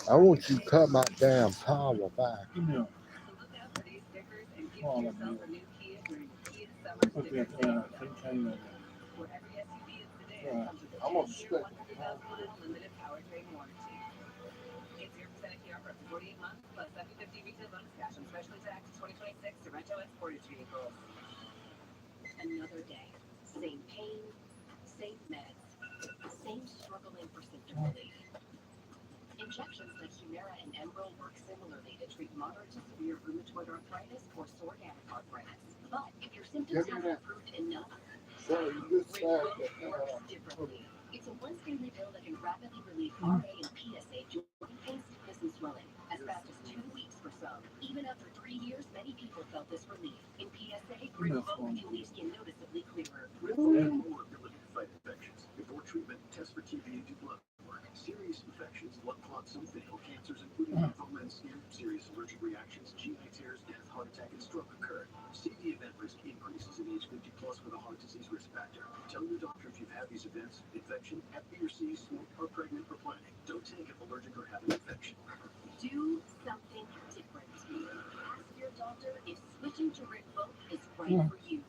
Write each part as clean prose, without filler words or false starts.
I want you to cut my damn power back. Yeah. All of you. Put that container there. I'm gonna stick. Another day. Same pain, same meds, same struggling for symptom relief. Injections like Humira and Enbrel work similarly to treat moderate to severe rheumatoid arthritis or psoriatic arthritis. But if your symptoms haven't improved enough, Ridgewood works differently. It's a once-daily pill that can rapidly relieve RA and PSA joint pain, stiffness, and swelling as fast as 2 weeks for some. Even after 3 years, many people felt this relief. In PSA, Ridgewood can leave skin noticeably clearer. Ridgewood more ability to fight infections. Before treatment, test for TB and do blood work. Serious infections, blood clots, some fatal cancers, including lymphoma and skin, serious allergic reactions, GI tears, death, heart attack, and stroke occur. CV event risk increases in age 50 plus with a heart disease risk factor. Tell your doctor if you've had these events: infection, Hep B or C, smoke, or pregnant or planning. Don't take if allergic or have an infection. Do something different. Ask your doctor if switching to Ridgewood is right for you.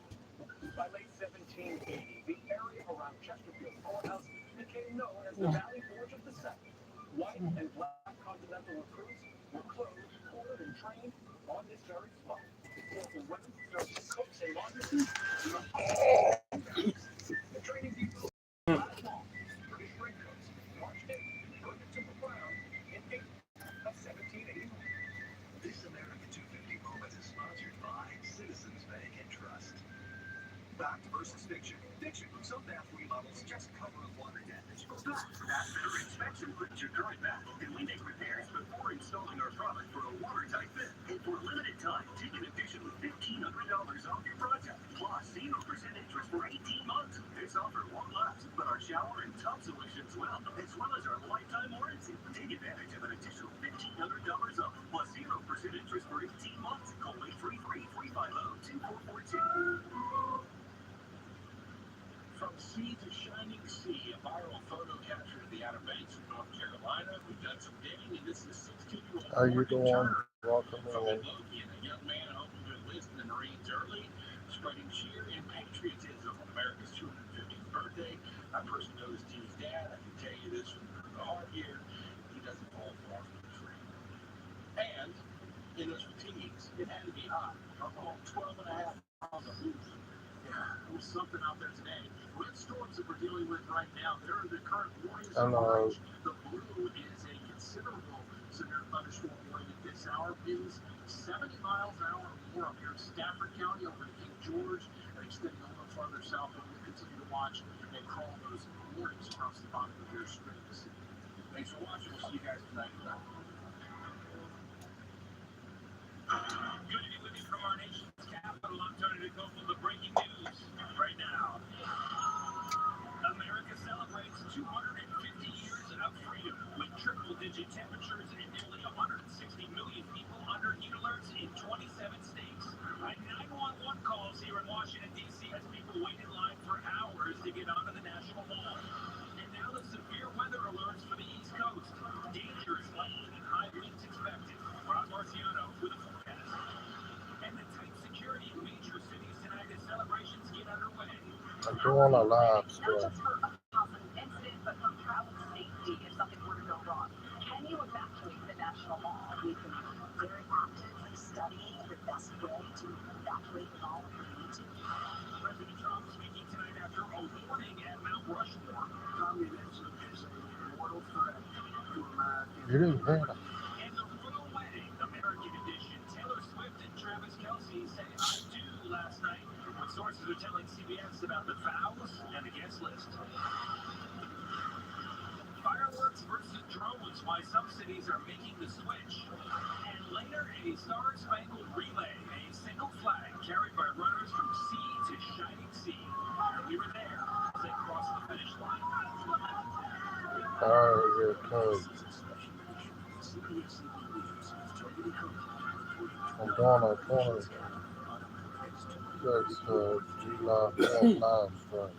By late 1780, the area around Chesterfield Courthouse became known as the Valley Forge of the South. White and black continental recruits were clothed, quartered, and trained on this very spot. Local women served as cooks and laundresses. The training depot last long. British raincoats marched in, burned it to the ground in April of 1781. This America 250 moment is sponsored by Citizens Bank and Trust. Fact versus fiction. Fiction. Some bath remodels just cover up water damage. Fact. Bath Better Inspection cleans your current bath, and we make repairs before installing our product for a watertight fit. And for a limited time, take an additional $1,500 off your project. Plus, 0% interest for 18 months. This offer won't last, but our shower and tub solutions will, as well as our lifetime warranty. Take advantage of an additional $1,500 off, plus 0% interest for 18 months. Call 833-350-2442. From sea to shining sea, a viral photo captured the Outer Banks of North Carolina. We've done some digging, and this is 16-year-old How you Morgan doing? Turner Welcome from in. Midlothian, a young man hoping to enlist in the Marines early, spreading cheer and patriotism on America's 250th birthday. I personally know this team's dad. I can tell you this from the heart here. He doesn't fall far from the tree. And in those fatigues, it had to be hot. Almost 12 and a half miles of heat. Yeah, there was something out there today. Wind storms that we're dealing with right now, there are the current warnings of orange. The blue is a considerable severe thunderstorm warning at this hour. Winds 70 miles an hour or more up here in Stafford County over to King George and extending a little farther south. And we'll continue to watch and crawl those warnings across the bottom of your screens. Thanks for watching. We'll see you guys tonight. Good to be with you from our nation's capital. I'm Tony Nicole from the breaking news right now. America celebrates 250 years of freedom with triple-digit temperatures and nearly 160 million people under heat alerts in 27 states. 911 calls here in Washington, D.C. as people wait in line for hours to get onto the National Mall. And now the severe weather alerts for the East Coast. Dangerous lightning and high winds expected. Rob Marciano with a forecast. And the tight security in major cities tonight as celebrations get underway. I'm doing a live Not stream. just for a positive incident, but for travel safety if something were to go wrong. Can you evacuate the National Mall? We've been very actively studying the best way to evacuate the mall if we need to. President Trump speaking tonight after a warning at Mount Rushmore. Communism is a mortal threat to America. You didn't hear that. And the royal wedding, American edition. Taylor Swift and Travis Kelce say I do last night. What sources are telling CBS about the vows and the guest list. Fireworks versus drones, why some cities are making the switch. And later, a Star-Spangled Relay, a single flag carried by runners from sea to shining sea. And we were there as they crossed the finish line. Oh, yeah, okay. I'm doing a corner. Brunswick stores, G-Love, Live Strike.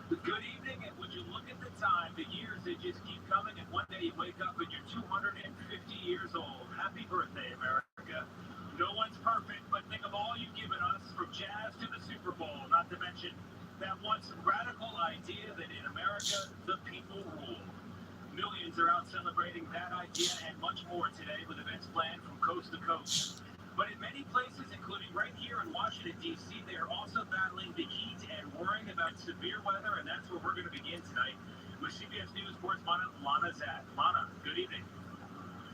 Good evening, and would you look at the time? The years, they just keep coming, and one day you wake up and you're 250 years old. Happy birthday, America. No one's perfect, but think of all you've given us, from jazz to the Super Bowl, not to mention that once radical idea that in America, the people rule. Millions are out celebrating that idea and much more today with events planned from coast to coast. But in many places, including right here in Washington, D.C., they are also battling the heat and worrying about severe weather, and that's where we're going to begin tonight with CBS News correspondent Lana Zak. Lana, good evening.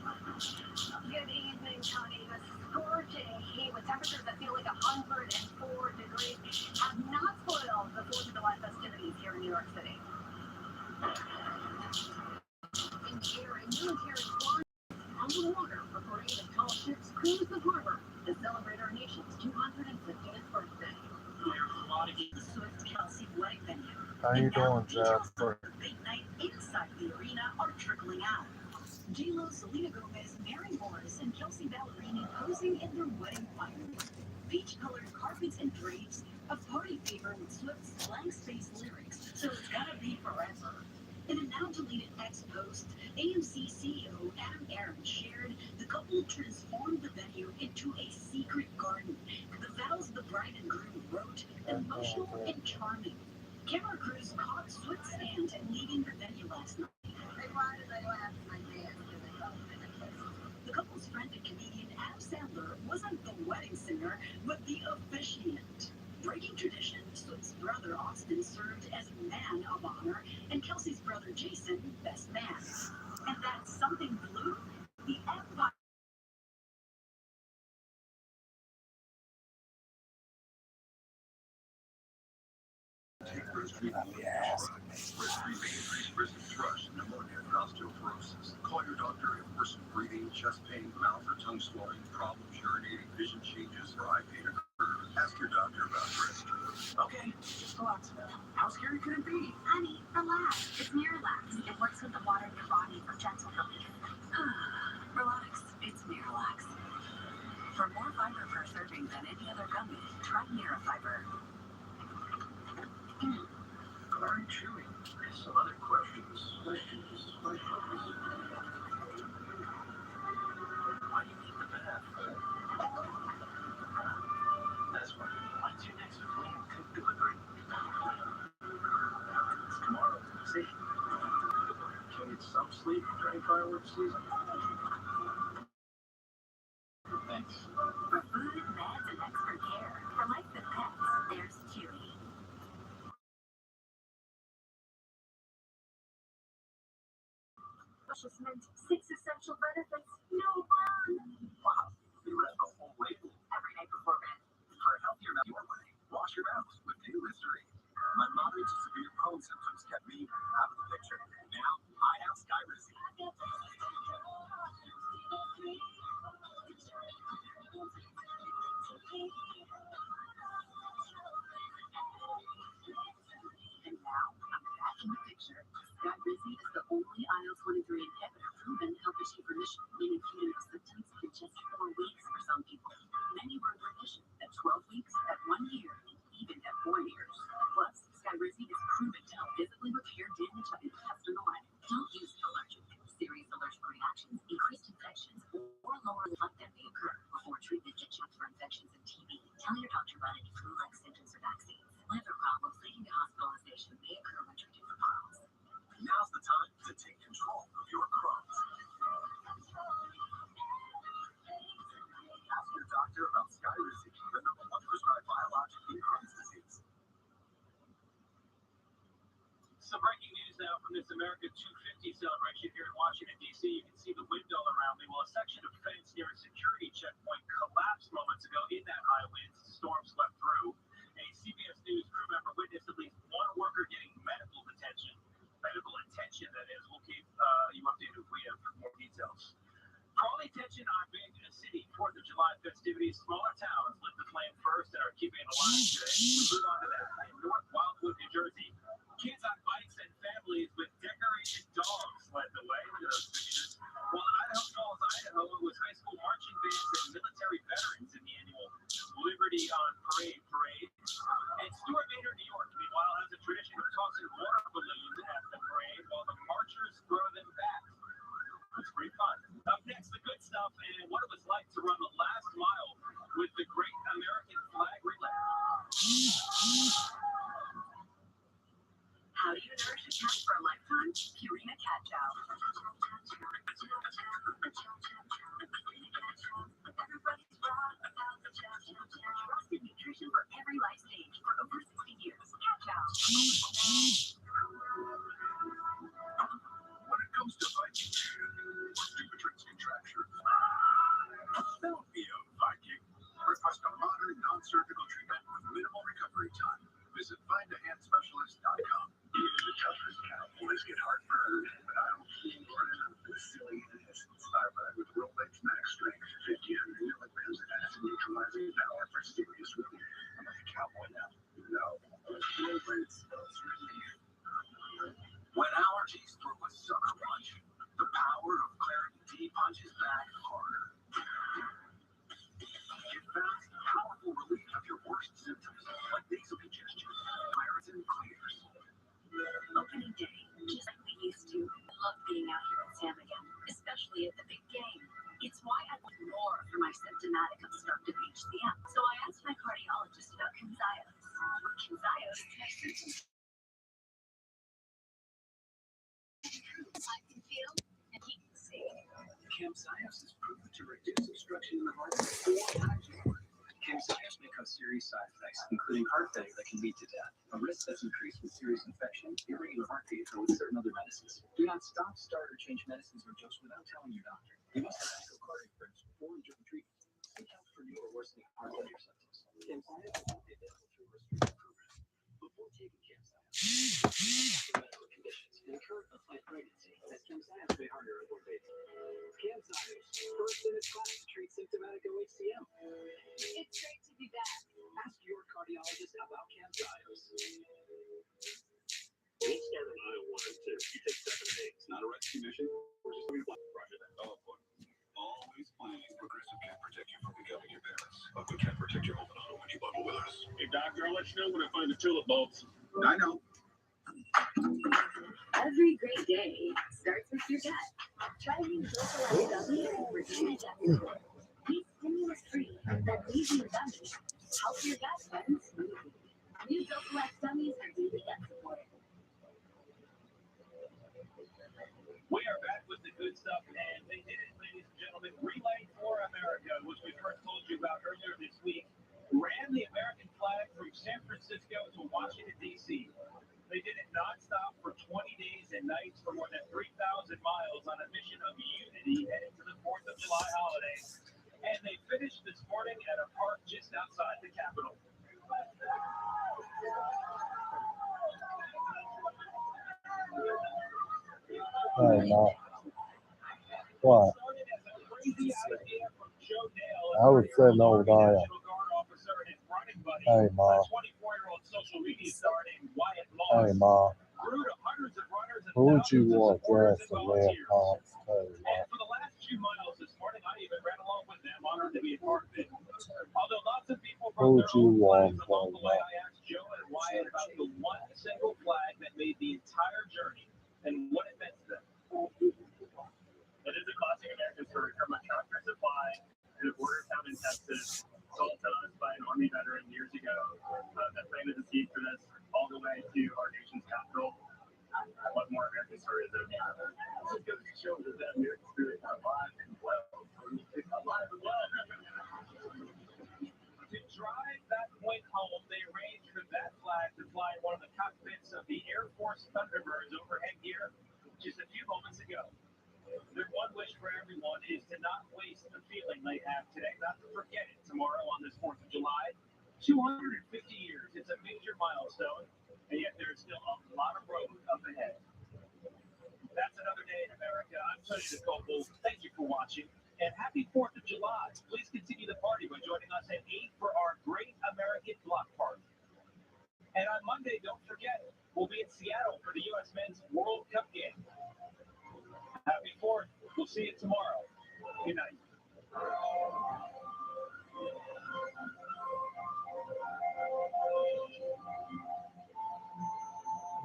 Good evening, Tony. The scorching heat with temperatures that feel like 104 degrees have not spoiled the 4th of July festivities here in New York City. In the air, a military squad on the water reporting that tall ships cruise the harbor to celebrate our nation's 250th birthday. The Swift Kelsey wedding venue. How you doing, Jasper? The big night inside the arena are trickling out. J-Lo, Selena Gomez, Mary Morris, and Kelsey Ballerini posing in their wedding attire. Peach-colored carpets and drapes, a party favor with Swift's blank space lyrics, so it's gotta be forever. In a now-deleted X post, AMC CEO Adam Aron shared the couple transformed the venue into a secret garden. The vows the bride and groom wrote, emotional and charming. Camera crews caught Swift's hand leaving the venue last night. Why did they laugh at my dance? The couple's friend and comedian Adam Sandler wasn't the wedding singer, but the officiant. Breaking tradition, Swift's brother Austin served as man of honor, and Kelsey's brother Jason, best man. And that something blue, the Empire. Take Rest may increase risk of thrush, pneumonia, and osteoporosis. Call your doctor if worsened breathing, chest pain, mouth or tongue swelling, problems urinating, vision changes, or eye pain occur. Ask your doctor about risk. Okay, just relax. How scary could it be? Honey, relax. It's Miralax. It works with the water in your body for gentle relief. Relax. It's Miralax. For more fiber per serving than any other gummy, try Mirafiber. Very chewy. Some other questions. Why do you need the bath? That's why my two next are clean. Take delivery. It's tomorrow. See? Can we get some sleep during fireworks season? Thanks. For food, meds, and expert care, for life with pets, there's Chewy. Mint, 6 essential benefits, no burn. Wow. You read the whole label. Every night before bed. For a healthier mouth your way, wash your mouth with new Listerine. My moderate to severe Crohn's symptoms kept me out of the picture. Now, I have Skyrizi. And now, I'm back in the picture. Skyrizi is the only IL-23 inhibitor proven to help achieve remission, meaning cumulative symptoms in just 4 weeks for some people. Many were in remission at 12 weeks, at 1 year, and even at 4 years. Plus, Skyrizi is proven to help physically repair damage of intestinal lining. Don't use it allergic. Serious allergic reactions, increased infections, or lower blood that may occur before treatment get checked for infections and TB. Tell your doctor about any flu-like symptoms or vaccines. Liver problems leading to hospitalization may occur when treated for Crohn's. Now's the time to take control of your Crohn's. Ask your doctor about Skyrizi, the #1 prescribed biologic in Crohn's disease. Some breaking news now from this America 250 celebration here in Washington, D.C. You can see the window around me. Well, a section of fence near a security checkpoint collapsed moments ago in that high winds. The storm swept through. A CBS News crew member witnessed at least one worker getting medical attention. That is. We'll keep you updated if we have more details. For all the attention on big city 4th of July festivities, smaller towns lit the flame first and are keeping it alive today. We move on to that. In North Wildwood, New Jersey, kids on bikes and families with decorated dogs led the way. Look at those pictures. While in Idaho Falls, Idaho, it was high school marching bands and military veterans in the annual Liberty party on Parade. And Stuart Bader, New York, meanwhile, has a tradition of tossing water balloons at the parade while the marchers throw them back. It's pretty fun. Up next, the good stuff and what it was like to run the last mile with the Great American Flag Relay. How do you nourish a cat for a lifetime? Purina Cat Chow. Trusted nutrition for every life stage for over 60 years. Cat Chow. When it comes to Viking, stupid tricks can trap your don't be a Viking. Request a modern, non-surgical treatment with minimal recovery time. Visit findahandspecialist.com. The toughest cowboys get heartburn, but I don't keep running with silly Firebag with Rolex Max Strength 50 milligrams of acid neutralizing power for serious relief. I'm like a cowboy now. No. Rolex spells relief. When allergies throw a sucker punch, the power of Claritin D punches back harder. Get fast, powerful relief of your worst symptoms, like nasal congestion. Claritin clears. Opening day, just like we used to. I love being out here with Sam again, especially at the big game. It's why I want more for my symptomatic obstructive HCM. So I asked my cardiologist about Camzyos. With Camzyos, my symptoms I can feel and he can see. Camzyos is proven to reduce obstruction in the heart 4 times more. Camzyos may cause serious side effects, including heart failure that can lead to death, a risk that's increased with serious infection, irregular heartbeat, or with certain other medicines. Do not stop, start, or change medicines or dose without telling your doctor. You must have echocardiograms before and during treatment. Seek help for new or worsening heart failure symptoms. Camzyos is only available through a restricted program. Before taking Camzyos, for medical conditions, incur a flight pregnancy, as Camzyos may harm your unborn baby. Camzyos, first in its class to treat symptomatic OHCM. It's great to be back. Ask your cardiologist about Camzyos. What's starting aisle 1 and 2? You take 7 and 8. It's not a recognition. We're just going to Roger that. Oh, boy. Always planning. Progressive can't protect you from becoming your parents, but we can protect your home and auto when you bundle with us. Hey, doctor, I'll let you know when I find the tulip bulbs. I know. Every great day starts with your gut. Try these localized gummies and reduce gut support. These stimulus-free, that leave you gummies help your gut run smoothly. New localized gummies are daily gut supported. We are back with the good stuff, and they did it, ladies and gentlemen. Relay for America, which we first told you about earlier this week, ran the American flag from San Francisco to Washington, D.C. They did it nonstop for 20 days and nights for more than 3,000 miles on a mission of unity heading to the 4th of July holiday. And they finished this morning at a park just outside the Capitol. Hey, Ma. What? I was sitting over there. Hey, Ma. Hey, Ma. Who would you want dressed in red pants? Hey, Ma. For the last 2 miles this morning, I even ran along with them, honored to be a part of it. Although lots of people Who would you want? along the way, I asked Joe and Wyatt about the one single flag that made the entire journey and what it meant to them. It is a classic American story from a tractor supply in a border town in Texas, sold to us by an Army veteran years ago that planted the seed for this all the way to our nation's capital. What more American story is there? This just goes to show that the American spirit is alive and well. It's alive and well. To drive that point home, they arranged for that flag to fly in one of the cockpits of the Air Force Thunderbirds overhead here just a few moments ago. Their one wish for everyone is to not waste the feeling they have today, not to forget it tomorrow on this 4th of July. 250 years, it's a major milestone, and yet there's still a lot of road up ahead. That's another day in America. I'm Tony DeCoble. Thank you for watching, and happy 4th of July. Please continue the party by joining us at 8 for our Great American Block Party. And on Monday, don't forget, we'll be in Seattle for the U.S. Men's World Cup game. Happy 4th. We'll see you tomorrow. Good night.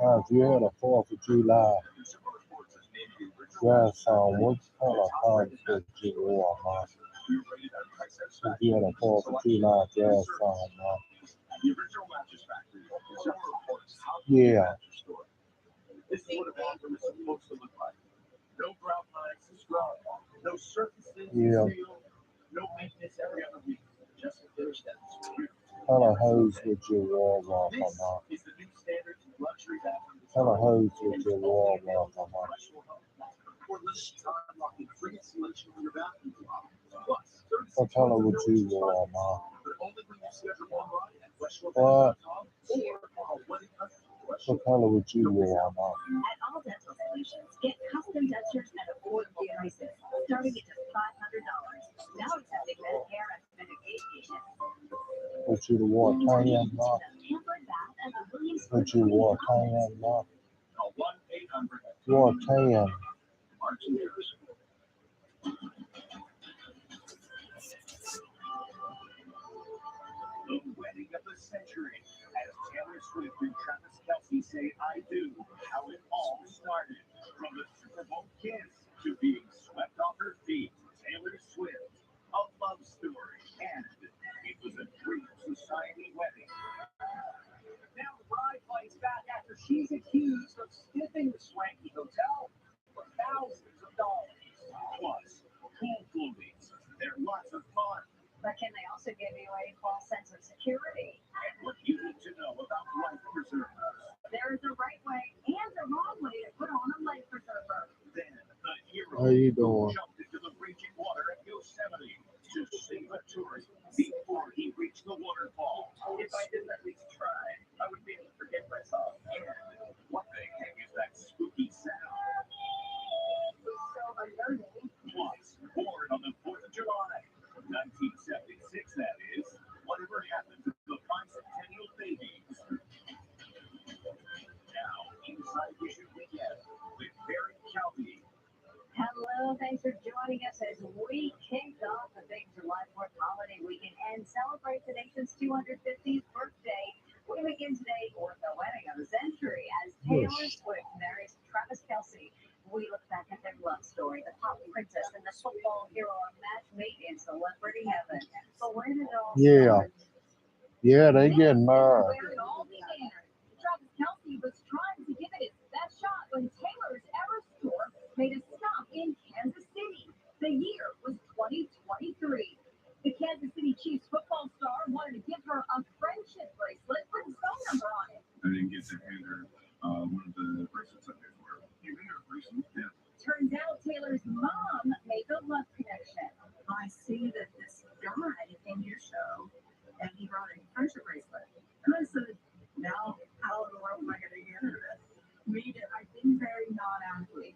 Now, if you had a 4th of July dress on, what kind of pants would you wear, Ma? If you had a 4th of July dress on, Ma. Yeah. This is what a bathroom is supposed to look like. No grout lines to scrub, no surfaces Yeah. to seal, no maintenance every other week. Just a clear steps. What kind of hose would you wear, Ma? This is the new standard to luxury bathroom. What kind of hose would you wear, Ma? For limited time, locking free installation in your bathroom. Plus, 36 What color would months you of wear, no Ma? but only when you schedule online at What? westshorevalley.com or call 1-800-WESTSHORE. What color would you wear, Ma? At All Dental Solutions, get custom dentures at affordable prices, starting at just $500. Now accepting Medicare and Medicaid patients. Would you wear tan, Ma? Pampered Bath and the Williams Would you wear tan, Ma? Call 1-800 Wear tan. March years. The wedding of the century, as Taylor Swift and Travis Kelce say "I do," how it all started. From the Super Bowl kiss to being swept off her feet, Taylor Swift, a love story, and it was a dream society wedding. Now the bride fights back after she's accused of stiffing the swanky hotel for thousands of dollars. Plus, cool floaties. They're lots of fun. But can they also give you a false sense of security? And what you need to know about life preservers. There is a right way and a wrong way to put on a life preserver. Then the hero How you doing? jumped into the raging water at Yosemite to save a tourist before he reached the waterfall. If I didn't at least try, I would be able to forget myself. And what the heck is that spooky sound? So unnerving. Plus, born on the 4th of July, 1976, that is. Whatever happened to the bicentennial babies? Now, Inside Vision Weekend with Barry Calvi. Hello, thanks for joining us as we kick off the big July 4th holiday weekend and celebrate the nation's 250th birthday. We begin today with the wedding of the century as Taylor Swift marries Travis Kelce. We look back at their love story, the pop princess and the football hero are match made in celebrity heaven. But where did it all Yeah. start? Yeah, they getting married. Where it all began. Travis Kelce was trying to give it his best shot when Taylor's Eras Tour made a stop in Kansas City. The year was 2023. The Kansas City Chiefs football star wanted to give her a friendship bracelet with his phone number on it. I didn't get to hand her one of the bracelets I paid for. You made her a bracelet? Yeah. Turns out Taylor's mom made the love connection. I see that this guy in your show, and he brought a friendship bracelet. And I said, now how in the world am I going to get her this? I've been very non-athlete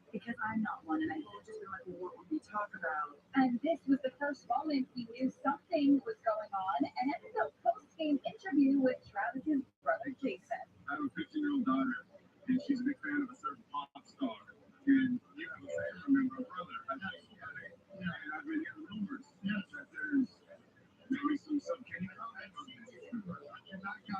because I'm not one, and I told just been like, well, what would we talk about? And this was the first moment he knew something was going on and ended up post-game interview with Travis's brother Jason. I have a 15-year-old daughter, and she's a big fan of a certain pop star. And you have a family member, a brother, a nice guy. Yeah, and I've been hearing rumors that there's maybe some can you comment on this?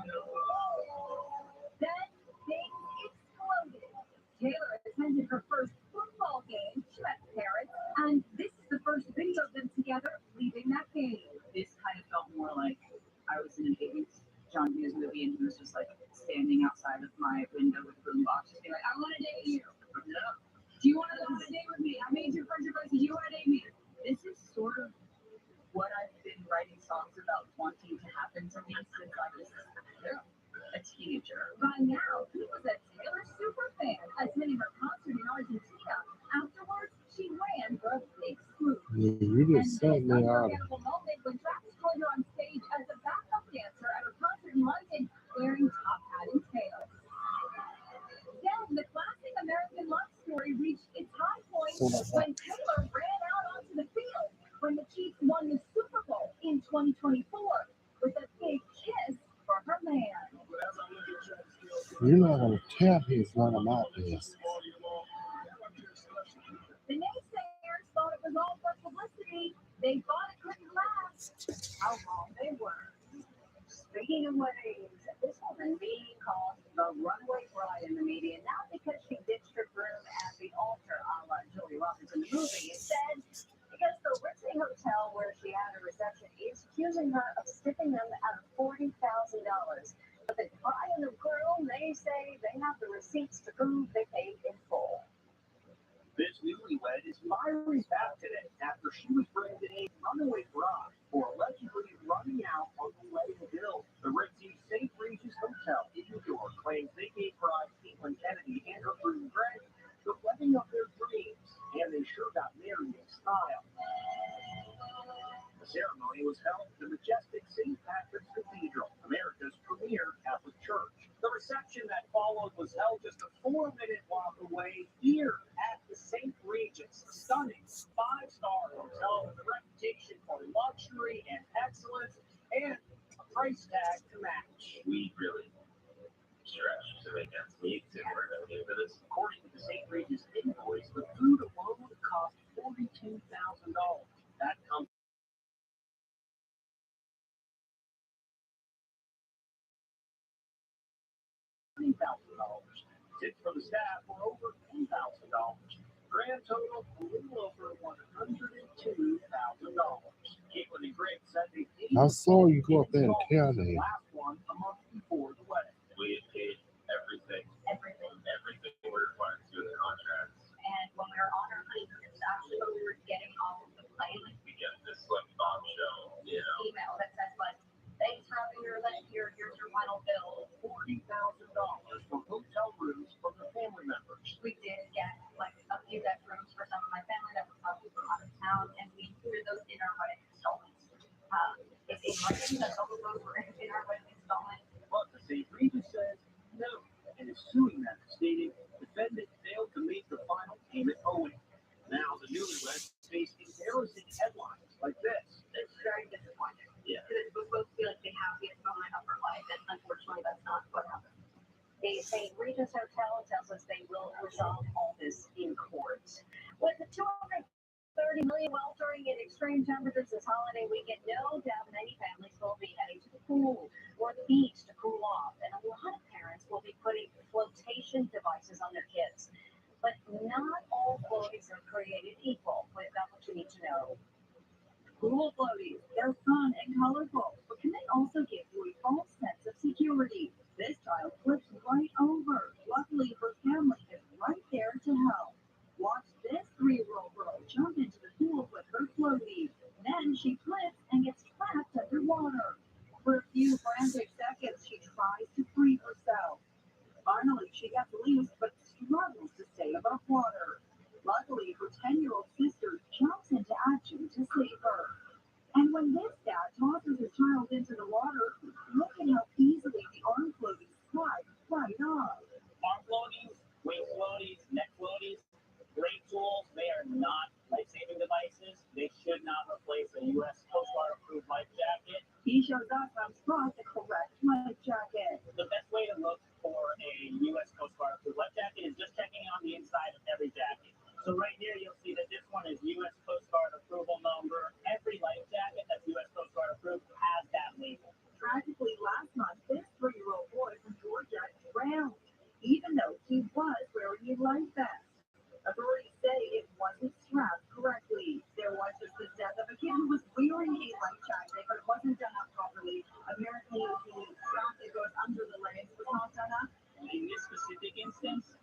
Then things exploded. Taylor attended her first football game. She met parents, and this is the first video of them together leaving that game. This kind of felt more like I was in an 80s John Hughes movie, and he was just like standing outside of my window with boombox, just being like, I want to date you. Yeah. Do you want to go on a date with me? I made your friendship bracelet. Do you want to date me? This is sort of what I've been writing songs about wanting to happen to me since I was a teenager. By now, he was a Taylor super fan, attending her concert in Argentina. Afterwards, she ran for a big swoop. Yeah, you just sent me out. Unforgettable moment when Travis joined her on stage as a backup dancer at her concert in London, wearing top hat and tails. Then the classic American love story reached its high point when Taylor ran out onto the field when the Chiefs won the Super Bowl in 2024 with a big kiss for her man. You're not going to tell his none about this. The naysayers thought it was all for publicity. They thought it couldn't last. How wrong they were. Speaking of weddings, this woman, me, called The runaway bride in the media, not because she ditched her groom at the altar a la Julia Roberts in the movie. Instead, because the Ritzy Hotel where she had her reception is accusing her of stiffing them out of $40,000. But the bride and the groom, they say they have the receipts to prove they paid in full. This newlywed is firing back today after she was branded a runaway bride for allegedly running out on the wedding bill. The Ritzy St. Regis Hotel in New York claims they gave bride Caitlin Kennedy and her groom Greg the wedding of their dreams, and they sure got married in style. The ceremony was held at the majestic St. Patrick's Cathedral, America's premier Catholic church. The reception that followed was held just a 4-minute walk away here at the St. Regis, a stunning 5-star hotel with a reputation for luxury and excellence, and a price tag to match. We really stretched to make ends meet, and we're going to pay for this. According to the St. Regis invoice, the food alone cost $42,000. That comes $20,000. Tips for the staff were over $10,000. Grand total a little over $102,000. Caitlin and Greg said they paid I saw you go up there and count the it. last one a month before the wedding. We had paid everything we were required to do in the contracts. And when we were on our honeymoon, actually when we were getting off of the plane, We get this like bombshell, email that says like, thanks for having here's your final bill. $40,000 for hotel rooms for the family members. We did get like a few bedrooms for some of my family that was probably from out of town, and we included those in our wedding installments. It's a wedding that all of those were in our wedding installment. But the St. Regis says no and is suing them, stating defendant failed to make the final payment owing. Now the newlyweds face embarrassing headlines like this. It's very disappointing. Yeah. Because it was supposed to be like the happiest moment of her life, and unfortunately that's not what happened. The St. Regis Hotel tells us they will resolve all this in court. With the $230 million weltering in extreme temperatures this holiday weekend, no doubt many families will be heading to the pool or the beach to cool off, and a lot of parents will be putting flotation devices on their kids. But not all floaties are created equal. We've got what you need to know. Pool floaties, they're fun and colorful, but can they also give you a false sense of security? This child flips right over. Luckily, her family is right there to help. Watch this 3-year-old girl jump into the pool with her floaty. Then she flips and gets trapped underwater. For a few frantic seconds, she tries to free herself. Finally, she gets loose, but struggles to stay above water. Luckily, her 10-year-old sister jumps into action to save her. And when this dad tosses his child into the water, look at how easily the arm floaties slide right off. Arm floaties, wing floaties, neck floaties, great tools. They are not life-saving devices. They should not replace a U.S. Coast Guard approved life jacket. He shows us how to spot the correct life jacket. The best way to look for a U.S. Coast Guard approved life jacket is just checking on the inside of every jacket. So right here, you'll see that this one is U.S. Coast Guard approval number. Every life jacket that's U.S. Coast Guard approved has that label. Tragically, last month, this 3-year-old boy from Georgia drowned, even though he was wearing a life vest. Authorities say it wasn't strapped correctly. There was just the death of a kid who was wearing a life jacket, but it wasn't done up properly. Apparently, the strap that goes under the legs was not done up. In this specific instance,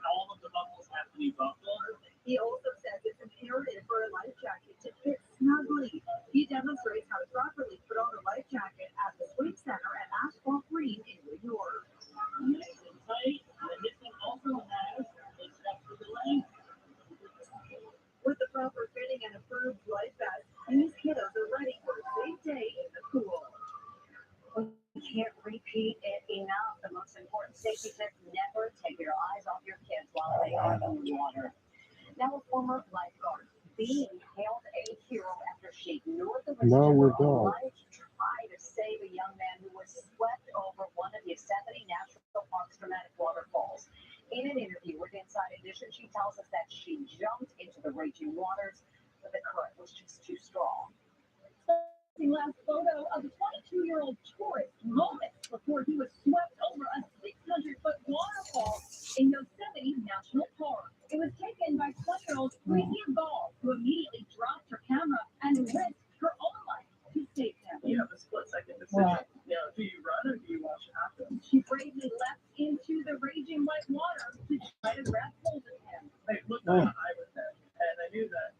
all of the buckles have to be buckled. He also says it's imperative for a life jacket to fit snugly. He demonstrates how to properly put on a life jacket at the Swing Center at Asphalt Green in New York. Nice and tight, and this one also has a strap for the leg. With the proper fitting and approved life vest, these kiddos are ready for a safe day in the pool. We can't repeat it enough. The most important safety tip: never take your eyes off your kids while they are in the water. Now, a former lifeguard being hailed a hero after she ignored the risk of her own life to try to save a young man who was swept over one of Yosemite National Park's dramatic waterfalls. In an interview with Inside Edition, she tells us that she jumped into the raging waters, but the current was just too strong. The last photo of the 22-year-old tourist moments before he was swept over a 600 you have a split-second decision. Well, You know, do you run or do you watch it happen? She bravely leapt into the raging white water to try to grab hold of him. I looked at I was there, and I knew that,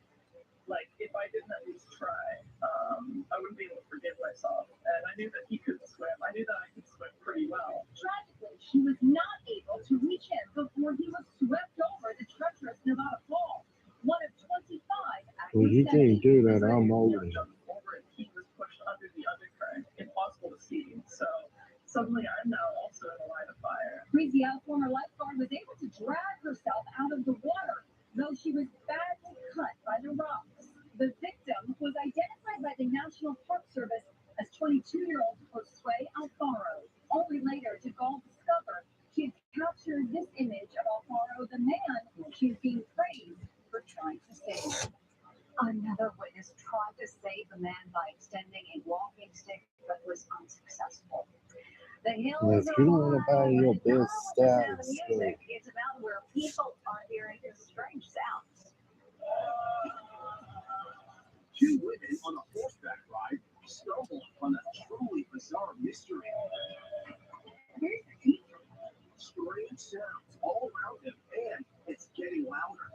like, if I didn't at least try, I wouldn't be able to forgive myself. And I knew that he couldn't swim. I knew that I could swim pretty well. Tragically, she was not able to reach him before he was swept over the treacherous Nevada Fall. One of 25 well, you can't do that. I'm older. over and he was pushed under the undercurrent. Impossible to see. So suddenly I'm now also in a line of fire. Louisiana former lifeguard was able to drag herself out of the water, though she was badly cut by the rocks. The victim was identified by the National Park Service as 22-year-old Josue Alfaro. Only later did Gall discover she had captured this image of Alfaro, the man she is being praised for trying to save. Another witness tried to save the man by extending a walking stick, but was unsuccessful. The hills If you don't want to buy your best style, music, it's about where people are hearing strange sounds. Two women on a horseback ride stumble upon a truly bizarre mystery. Here's the teacher. Strange sounds all around them, and it's getting louder.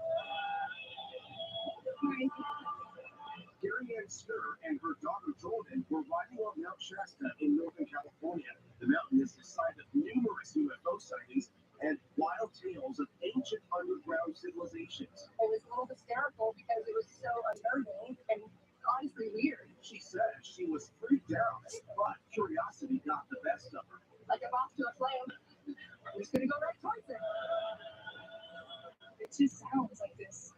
Gary Ann Stir and her daughter Jordan were riding on Mount Shasta in Northern California. The mountain is the site of numerous UFO sightings and wild tales of ancient underground civilizations. It was a little hysterical because it was so unnerving and honestly weird. She said she was freaked out, but curiosity got the best of her. Like a box to a flame. I'm just gonna go right towards it. It just sounds like this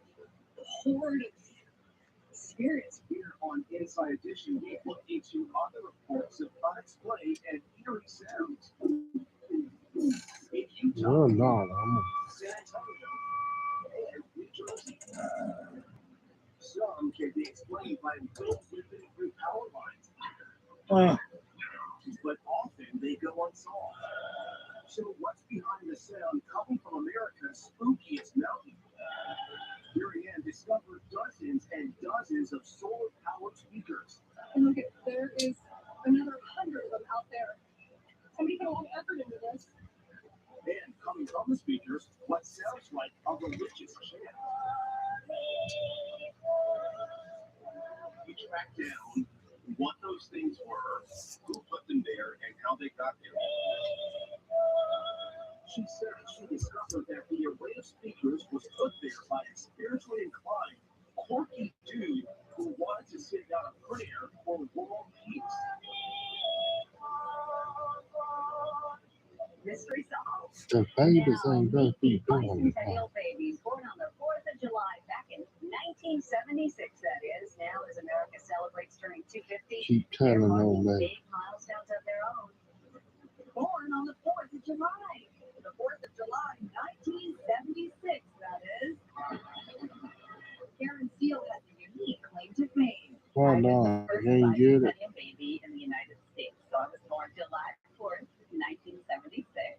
horde of spirits. Here on Inside Edition, we look into other reports of unexplained and eerie sounds. In Utah, no, I'm San Antonio, and New Jersey. Some can be explained by winds whipping through power lines, but often they go unsolved. So what's behind the sound coming from America's spookiest mountain? Gary Ann discovered dozens and dozens of solar-powered speakers. And look, there is another 100 of them out there. Somebody put a lot of effort into this. And coming from the speakers, what sounds like a religious chant. We tracked down what those things were, who put them there, and how they got there. She said she discovered that the array of speakers was put there by a spiritually inclined, quirky dude who wanted to send out a prayer for world peace. Mystery solved. The babies ain't gonna be doing Bicentennial babies born on the 4th of July back in 1976, that is. Now, as America celebrates turning 250, Keep they're telling marking them that. big milestones of their own. Born on the 4th of July. The 4th of July, 1976, that is. Karen Steele has a unique claim to fame. Why I was not? the first You ain't get it. bicentennial baby in the United States. So I was born July 4th, 1976.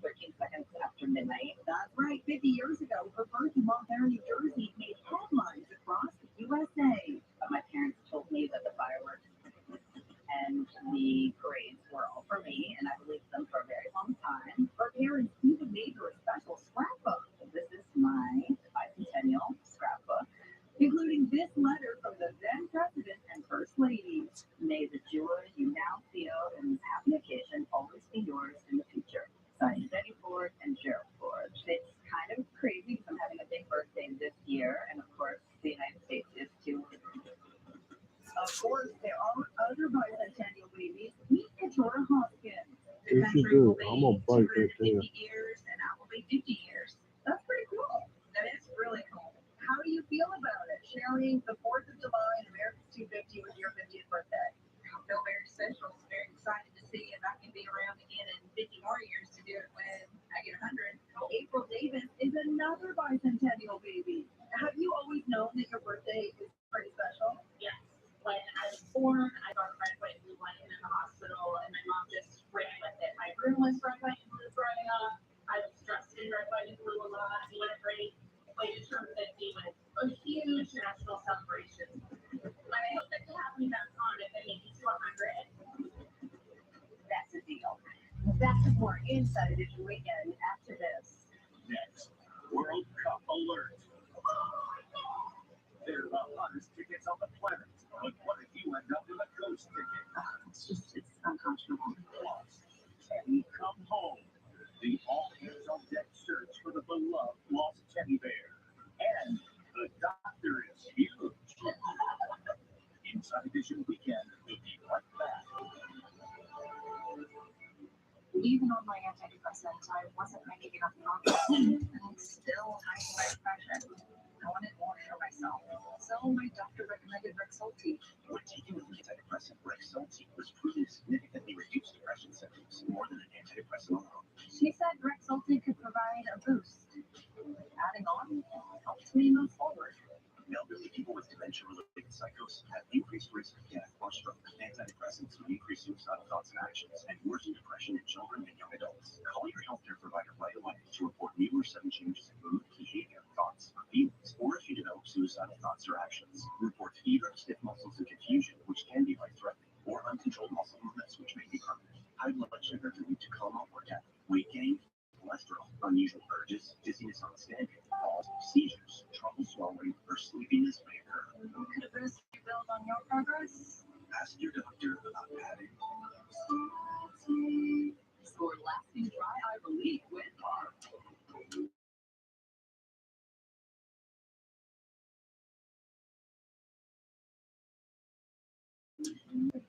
13 seconds after midnight. That's right, 50 years ago, her birth in Montgomery, New Jersey made headlines across the USA. But my parents told me that the fireworks and the parades were all for me, and I believed them for a very long time. Her parents even made her a special scrapbook. This is my bicentennial scrapbook, including this letter from the then president and first lady. May the joy you now feel in this happy occasion always be yours in the future. Signed, Betty Ford and Gerald Ford. It's kind of crazy because I'm having a big birthday this year, and of course, the United States is too. Of course, there are other bicentennial babies. Meet Katora Hoskins. If you do, I'm gonna break it 250 there. years, and I will be 50 years. That's pretty cool. That is really cool. How do you feel about it? Sharing the 4th of July and America's 250 with your 50th birthday. I feel very special. Very excited to see if I can be around again in 50 more years to do it when I get 100. April Davis is another bicentennial baby. Have you always known that your birthday is pretty special? Yes. When I was born, I got red, white, and blue lighting in the hospital, and my mom just ran with it. My room was red, white, and blue growing up. I was dressed in red, white, and blue a lot. We had a great way to turn 50 with a huge national celebration. I hope that to have me back on if I make it to 100. Back to more Inside Edition Weekend after this. Next, World Cup alert. They're the hottest tickets on the planet. But what if you end up with a ghost ticket? It's unconscionable. Plus, Teddy Come Home. The all-hands-on-deck search for the beloved lost teddy bear. And the doctor is huge. Inside Edition Weekend will be right back. Even on my antidepressants, I wasn't making enough progress, and I'm still hiding my depression. I wanted more for myself, so my doctor recommended Rexulti. When taking an antidepressant, Rexulti was proven to significantly reduce depression symptoms more than an antidepressant alone. She said Rexulti could provide a boost. Adding on helped me move forward. Elderly people with dementia-related psychosis have increased risk of death or stroke. Antidepressants can increase suicidal thoughts and actions and worsen depression in children and young adults. Call your healthcare provider right away to report new or sudden changes in mood, behavior, thoughts, or feelings, or if you develop suicidal thoughts or actions. Report fever, stiff muscles, and confusion, which can be life-threatening, or uncontrolled muscle movements, which may be permanent. High blood sugar can lead to coma or death. Weight gain, cholesterol, unusual urges, dizziness on standing, falls, seizures, trouble swallowing, or sleepiness may occur. Could a boost build on your progress? Ask your doctor about adding. For lasting dry eye relief with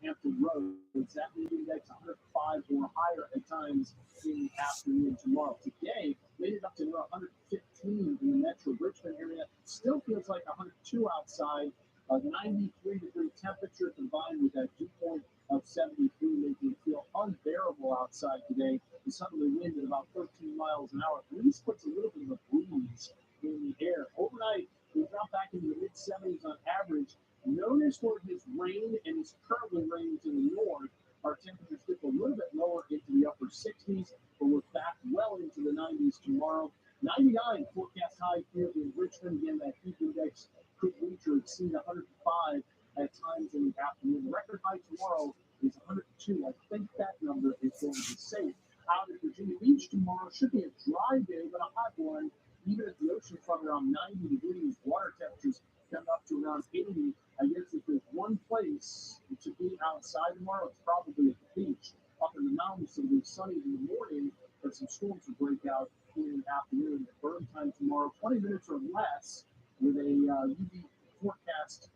Hampton Roads, that heat index 105 or higher at times in the afternoon tomorrow. Today, made it up to near 115 in the metro Richmond area. Still feels like 102 outside. A 93-degree temperature combined with that dew point of 73 making it feel unbearable outside today. The southerly wind at about 13 miles an hour at least puts a little bit of a breeze in the air. Overnight, we drop back into the mid-70s on average. Notice where his rain and his currently rains in the north. Our temperatures dip a little bit lower into the upper 60s, but we're back well into the 90s tomorrow. 99 forecast high here in Richmond. Again, that heat index could reach or exceed 105 at times in the afternoon. Record high tomorrow is 102. I think that number is going to be safe. Out at Virginia Beach tomorrow should be a dry day, but a hot one. Even at the oceanfront, around 90 degrees. Water temperatures come up to around 80. I guess if there's one place to be outside tomorrow, it's probably at the beach. Up in the mountains, it'll be sunny in the morning, but some storms will break out in the afternoon. At burn time tomorrow, 20 minutes or less, with a UV forecast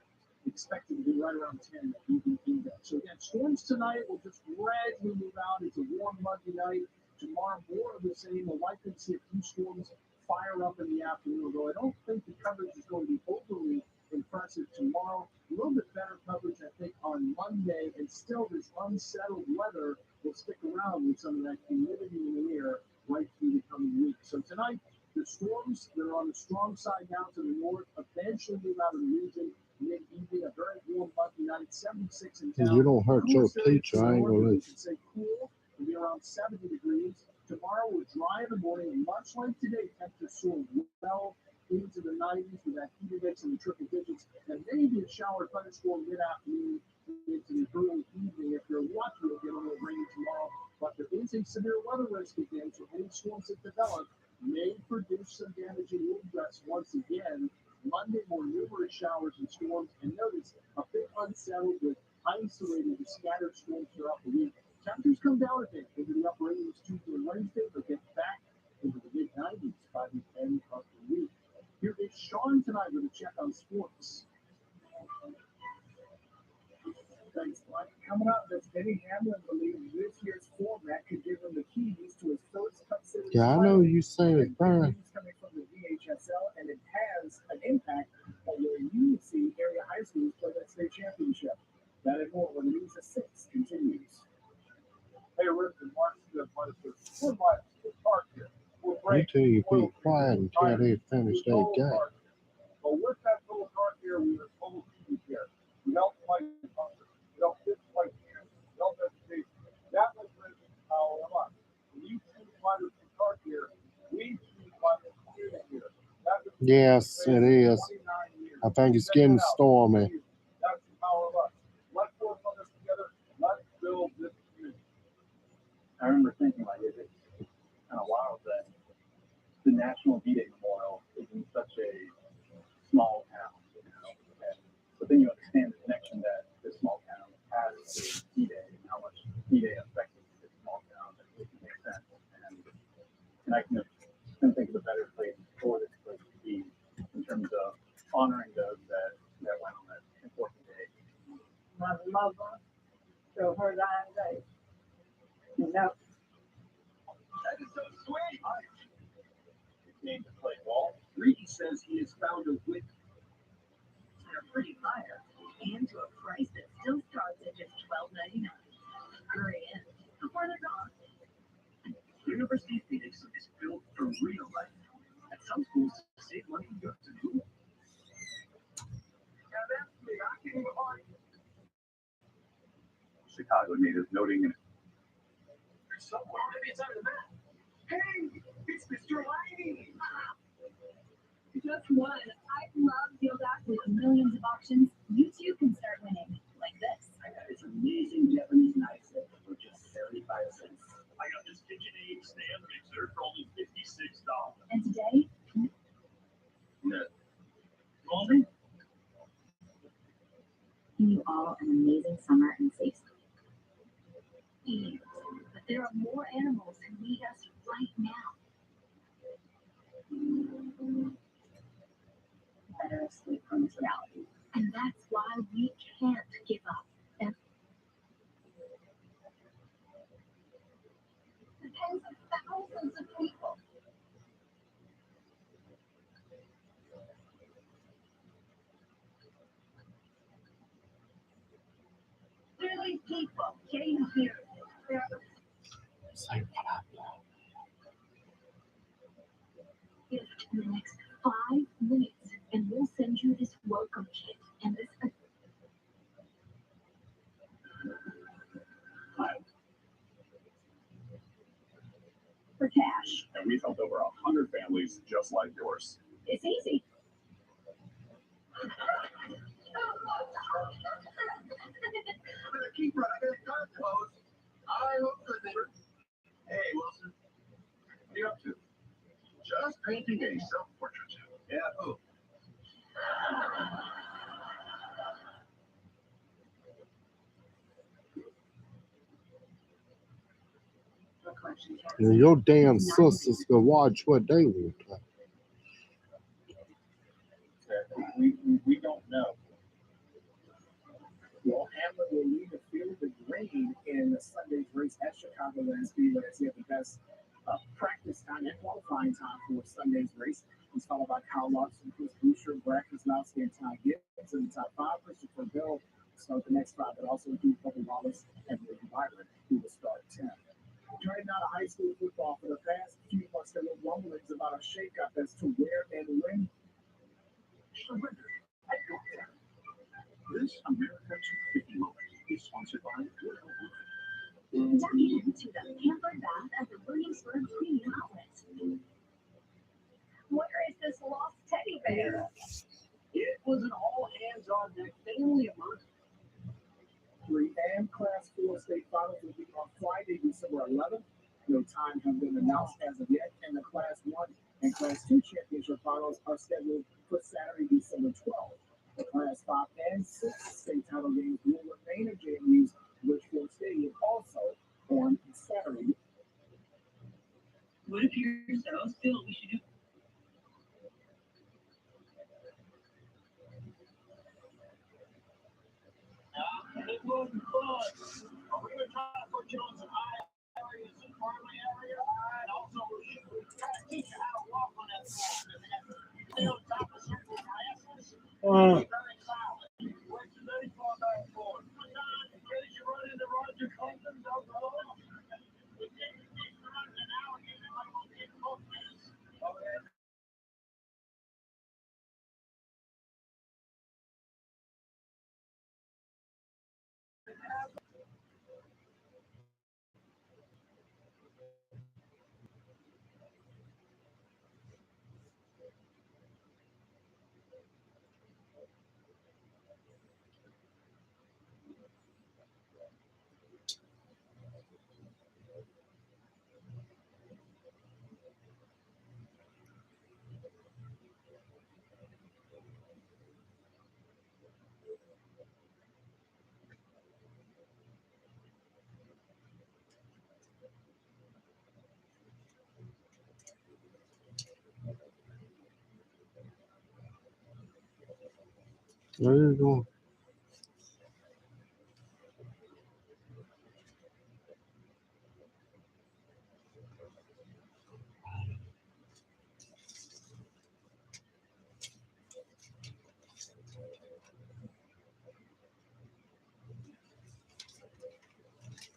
expected to be right around 10 UV index. So again, storms tonight will just gradually move out. It's a warm, muggy night. Tomorrow, more of the same. We'll likely see a few storms fire up in the afternoon, although I don't think the coverage is going to be overly impressive tomorrow. A little bit better coverage, I think, on Monday, and still this unsettled weather will stick around with some of that humidity in the air right through the coming week. So tonight, the storms that are on the strong side down to the north eventually move out of the region. Mid-evening, a very warm, muggy night, 76 in town. You don't hurt your teacher, I ain't gonna We let can say cool, it'll be around 70 degrees. Tomorrow, we're dry in the morning, and much like today, temperatures soar well into the 90s with that heat index in the triple digits, and maybe a shower thunderstorm mid-afternoon into the early evening. If you're lucky, you'll get a little rain tomorrow, but there is a severe weather risk again, so any storms that develop may produce some damaging wind gusts once again. Monday, more numerous showers and storms, and notice a bit unsettled with isolated scattered storms throughout the week. Temperatures come down a bit into the upper 80s Tuesday and Wednesday, but get back into the mid-90s by the end of the week. Here is Sean tonight with a check on sports. Thanks, Mike. Coming up, does Denny Hamlin believe this year's format could give him the keys to his first Cup Series Yeah, I title? know you say And it's fine. news coming from the VHSL, and it has an impact on where you see area high schools play that state championship. That and more when the News at 6 continues. Hey, Rick and Mark, good place. We're by the park here. We're You breaking tell you oil be quiet until they finish their old game. park. But with that little park here, we are total team here. We don't like hunger. We don't dislike you. We don't educate. That was the power of us. When you choose fighters to park here, we choose fighters to here. That was Yes, it is. 29 years. I think it's Check getting it out. stormy. That's the power of us. Let's work on this together. Let's build this community. I remember thinking, like, PA affected this small town that would make sense. And I couldn't think of a better place for this place to be in terms of honoring those that went on that important day. My mother showed her dying day. You know, That is so sweet. He came to play ball. Reedy says he has found a wit. they're pretty fire. And to a price that still starts at just $12.99. Hurry in before they're gone. University of Phoenix is built for real life. At some schools, to save money, you have to do it. Now that's me. I can't even argue. Chicago native noting in somewhere. Maybe it's under the map. Hey, it's Mr. Laney. Just one. I love Deal Dash with millions of options. You too can start winning like this. I got this amazing Japanese knife set for just 75 cents. I got this KitchenAid stand mixer for only $56. And today, No. Only? you all an amazing summer and safe sleep. But there are more animals who need us right now. Better escape from this reality. And that's why we can't give up. And depends on thousands of people. Really, people came here. Say what up, y'all. In the next 5 minutes, and we'll send you this welcome kit and this. For cash. And we've helped over 100 families just like yours. It's easy. I'm gonna keep running. I got a car closed. I hope good neighbor. Hey, Wilson. What are you up to? Just painting a self-portrait. Yeah, who? And your damn sisters can watch what they want to. We don't know. Well, Hamlin will lead the field of green in Sunday's race at Chicagoland Speedway as he had the best practice time and qualifying time for Sunday's race. He's followed by Kyle Larson, Chris Boucher, Brad Keselowski, and Ty Gibbs in the top 5. Christopher Bell start the next 5, but also include Bubba Wallace and William Byron, who will start 10. Turning out of high school football for the past few months, there were rumblings about a shakeup as to where and when. Surrender. I don't care. This America 250 moment is sponsored by Good Hope. Duck into the pampered bath at the Williamsburg Premium Outlet. Where is this lost teddy bear? It was an all-hands-on-deck family emergency. 3 and Class 4 state finals will be on Friday, December 11th. No time has been announced as of yet, and the Class 1 and Class 2 championship finals are scheduled for Saturday, December 12th. The Class 5 and 6 state title games will remain at JMU's Richfield Stadium also on Saturday. What appears so still we should do? It was fun. Are we going to try to put you on some high areas and farming area? And also, we try to teach you how to walk on that wall. Stay on top of certain grasses. Be very silent. Where's the baseball back for? Sometimes, in case you run into Roger Clemson, don't go. We didn't run an alligator like we did both days. Okay. Where are you going?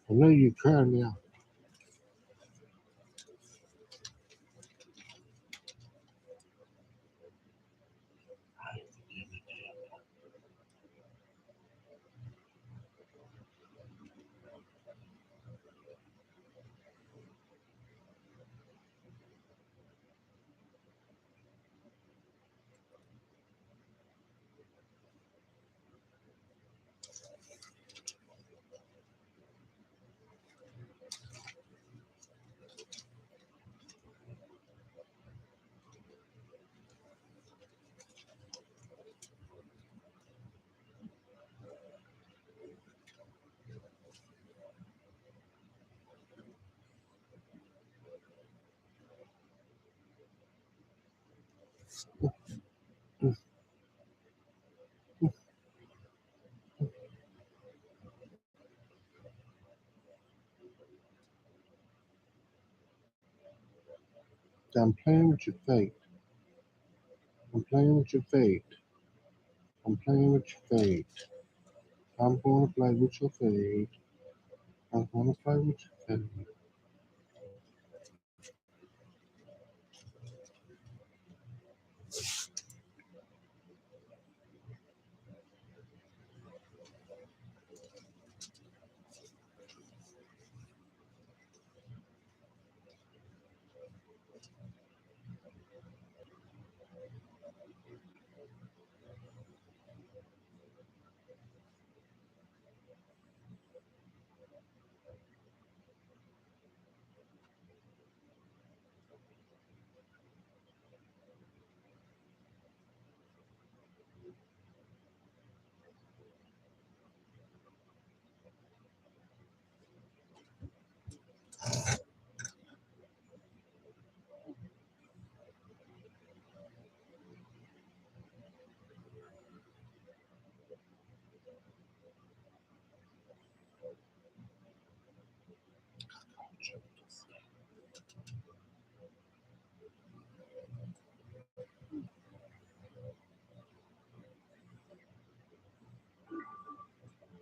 I know you can now. I'm playing with your fate. I'm playing with your fate. I'm playing with your fate. I'm gonna play with your fate. I'm gonna play with your fate.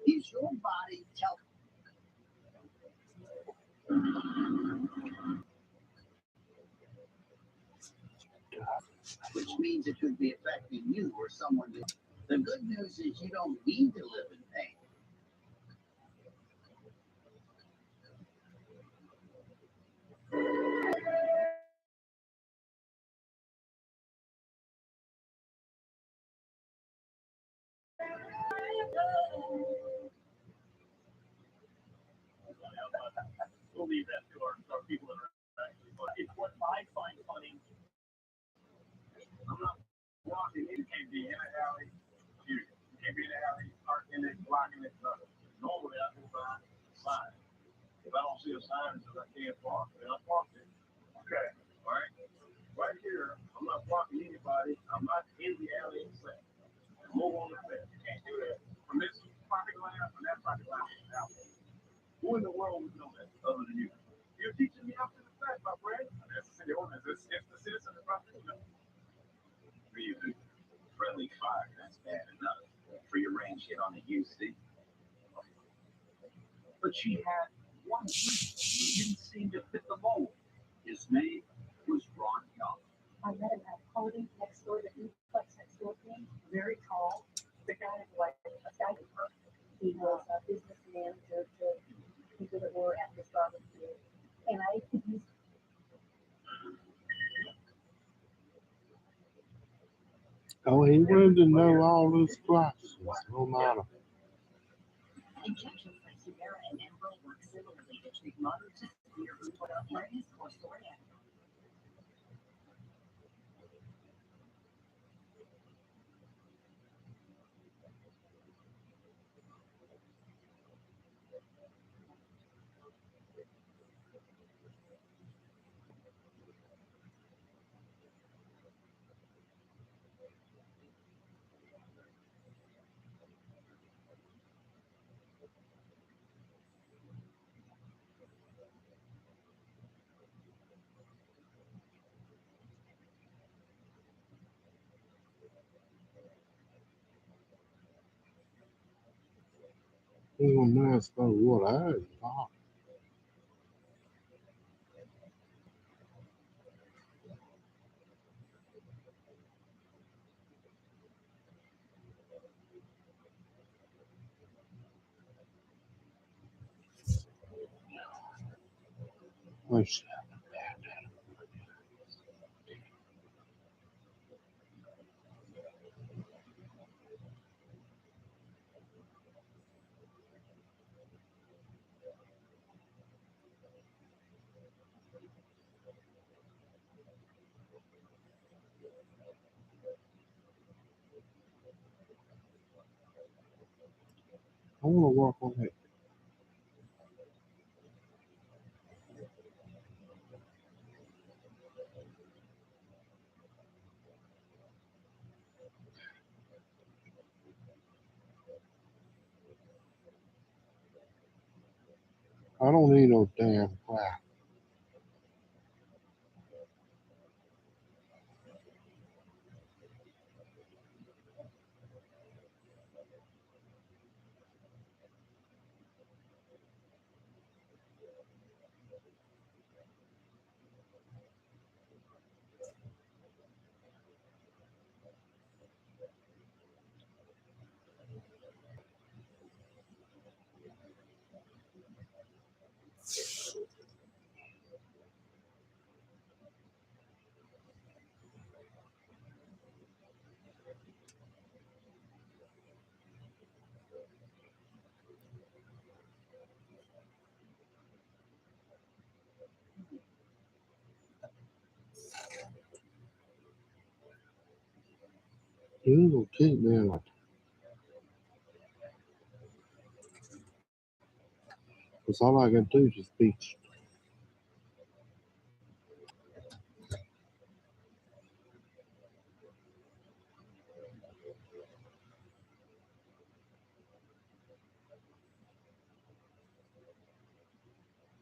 Is your body telling? Which means it could be affecting you or someone. The good news is you don't need to live in pain. We'll leave that to our people that are actually. But it's what I find funny. I'm not walking in. You can't be in an alley. You can't be in an alley, parking it, blocking it. Nothing. Normally I go by sign. If I don't see a sign that says I can't park, then I park it. Okay. All right. Right here, I'm not blocking anybody. I'm not in the alley itself. Move on the fence. You can't do that. From this property line from that property line out. Who in the world would know that other than you? You're teaching me after the fact, my friend. That's the city ordinance. If the citizen is not doing that. Really, friendly fire, that's bad enough. Free range hit on the UC. But she had one who didn't seem to fit the mold. His name was Ron Young. I met him at a party next door, the duplex next door to me, very tall. The guy was like a skyscraper. He was a business manager to people that were at this barbecue. And I could use Oh, he wanted to know all those classes. No matter. Injections like Humira and Enbrel work similarly to treat moderate to severe rheumatoid arthritis or psoriatic. You gonna ask about what I thought. Which I want to walk on that. I don't need no damn crap. You gonna keep me like because all I can do is just beach.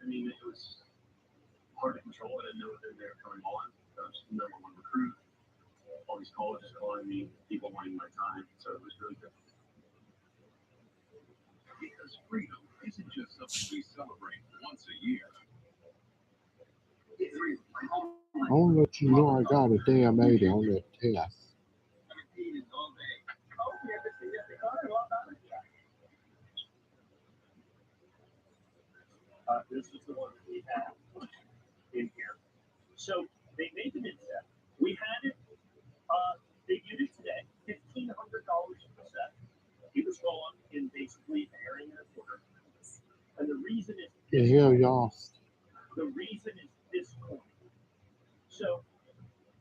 I mean, it was hard to control. I didn't know that they were coming on. I was the number one recruit. All these colleges calling me, people wanting my time. So it was really good. Because freedom isn't just something we celebrate once a year. I want to let you know I got a damn 80 on that test. This is the one that we had in here. So they made the mid-set. We had it, debuted it today, $1,500 per set. It was gone in basically an area and a quarter. And the reason is The hell y'all. the reason is this coin. So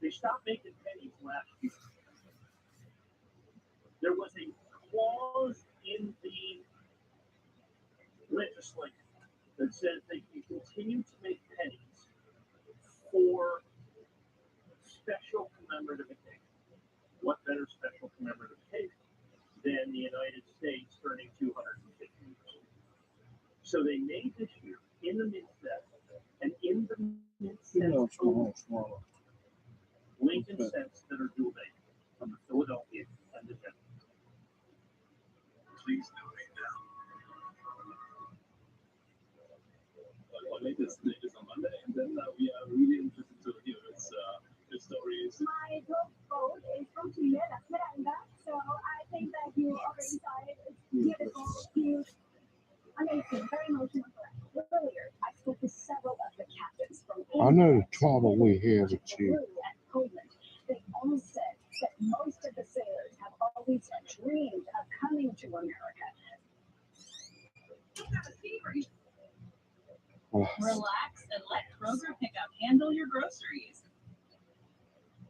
they stopped making pennies last year. There was a clause in the legislation that says they can continue to make pennies for special commemorative occasions. What better special commemorative occasion than the United States turning 250 years? So they made this year in the mid-set, and in the mid-set, Lincoln cents that are dual dated from the Philadelphia and the Denver. Please donate now. I'll make this on Monday, and then we really interested to hear its stories. My vote is from Chile, Esmeralda. So I think that you already saw it. It's beautiful, cute, amazing, very emotional. Earlier, I spoke to several of the captains from I know the trouble we have with you. and Poland. They all said that most of the sailors have always dreamed of coming to America. Relax and let Kroger Pickup handle your groceries.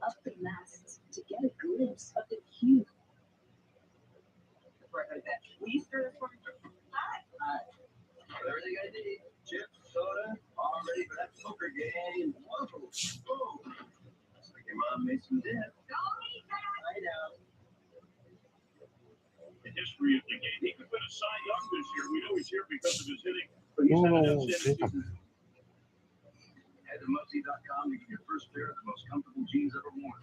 Up the masts to get a glimpse of the huge. Please stir this for me. Everything I need. Chips, soda, all ready for that poker game. Whoa. Whoa. Looks like your mom made some dip. I know. The history of the game. He could win a Cy Young this year. We know he's here because of his hitting, but he's had an outstanding season. Head to Mosey.com to get your first pair of the most comfortable jeans ever worn.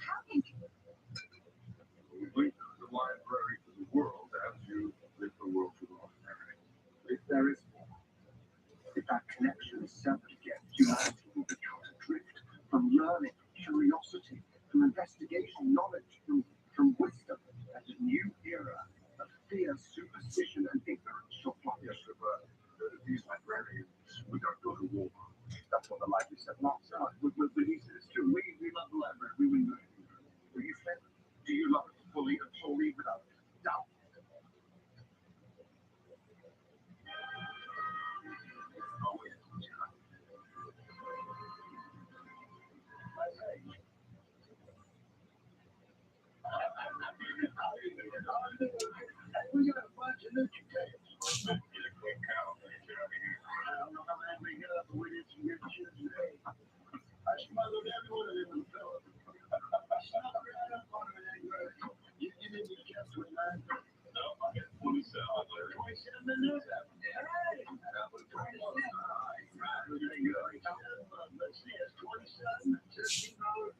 We link the library for the world as you live the world for the library. if there is one. If that connection is severed again, humanity will become adrift from learning, curiosity, from investigation, knowledge, from wisdom, and a new era of fear, superstition, and ignorance shall flock. Yes, but these librarians, we don't go to war. That's what the library said last time. But he says too, we love the library. We win. Do you think? Do you love it fully and totally without doubt? Oh, yes. We got a bunch of new details. I don't know how that may get up, but we did some good shit today. I smothered every one of them in the fellow. I snuck right up on him and then you didn't get kept 29. No, I got 27. 27 in there? Hey! That was 27. All right, there you go. Let's see, it's 27. $15.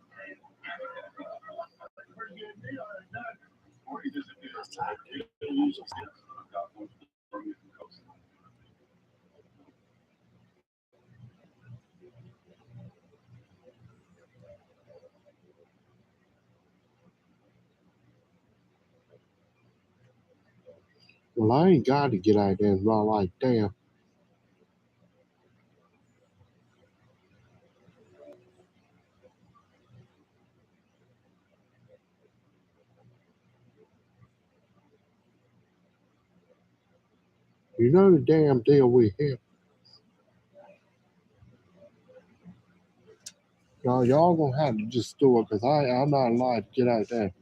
Pretty good deal, isn't it? Or he disappears. I've got one from you from Coast. Well, I ain't got to get out there and run like damn. You know the damn deal we have. Y'all gonna have to just do it because I'm not allowed to get out there.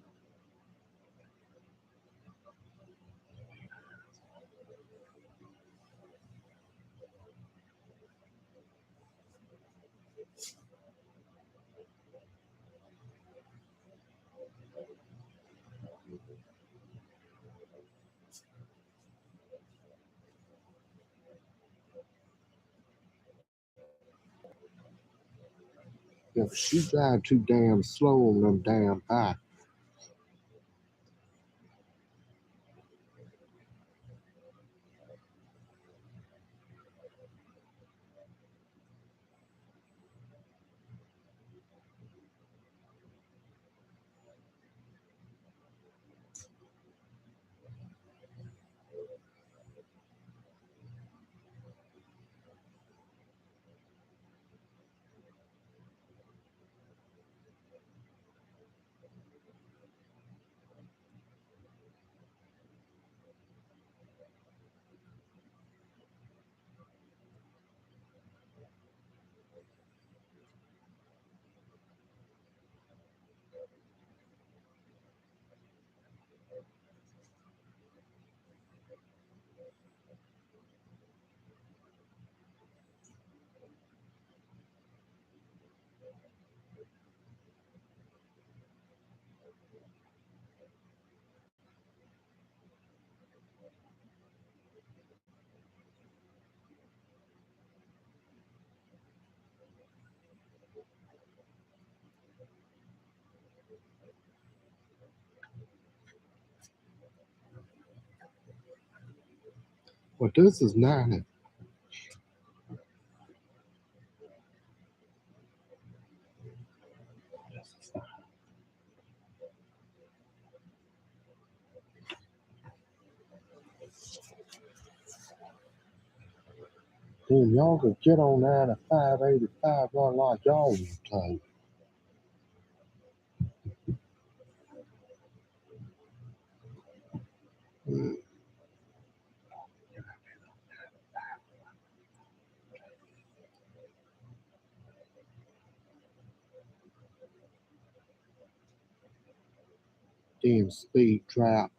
If she drive too damn slow on them damn bikes. But this is 90. Damn, y'all could get on down at 585 run like y'all used to. Damn speed trap.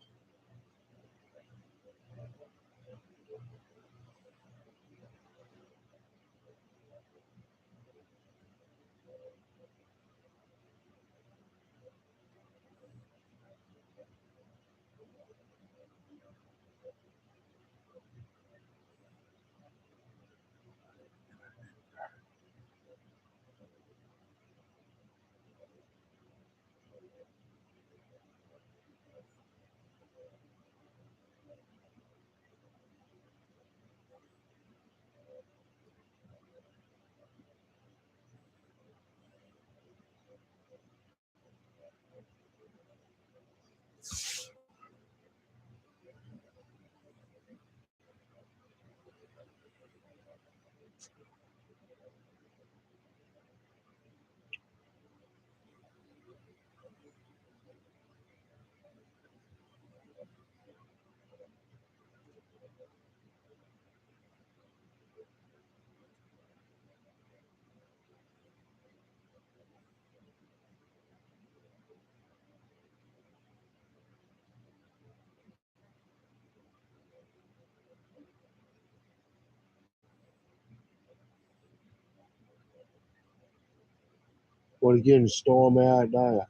What are getting stormy out there?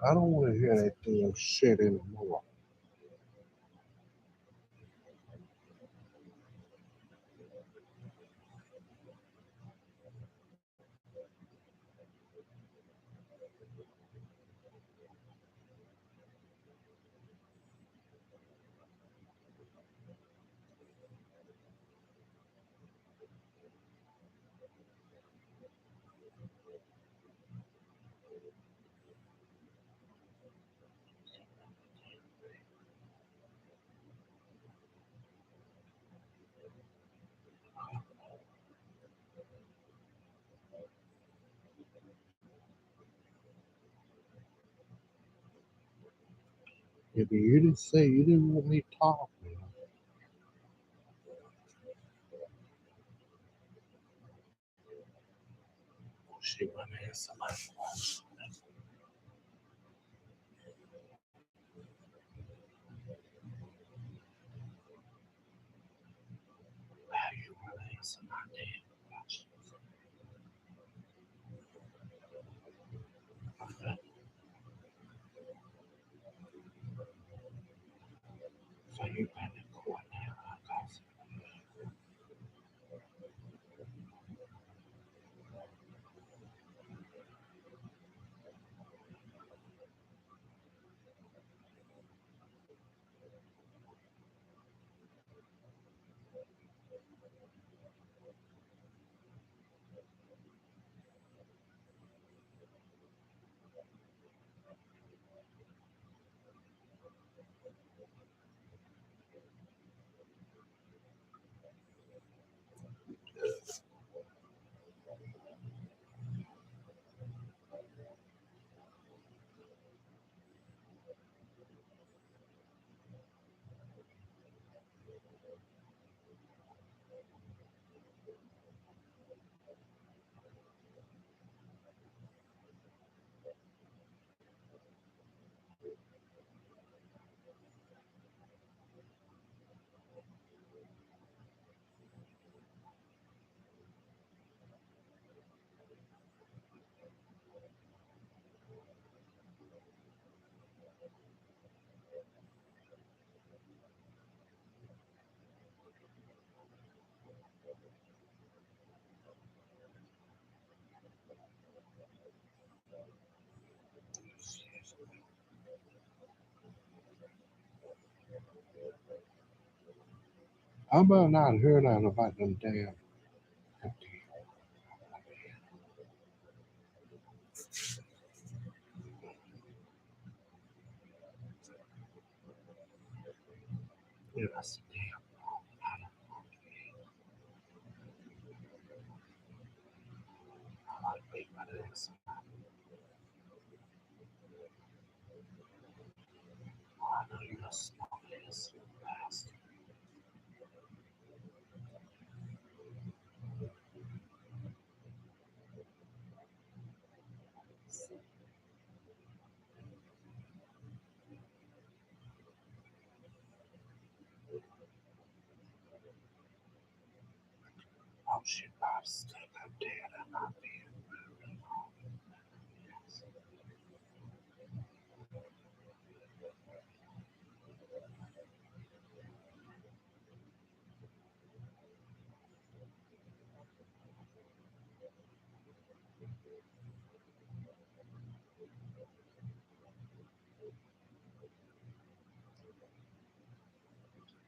I don't want to hear that damn shit anymore. Yeah, but you didn't say you didn't want me talking. She went in somebody. You went in somebody. So you been in court now, guys. I better not hear that about them damn. Yeah, that's the damn. I like being by this. I know you're a smart ass bastard. stuff up there that might be moving on.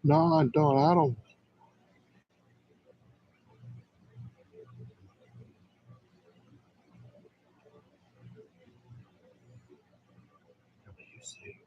No, I don't. I don't. You see,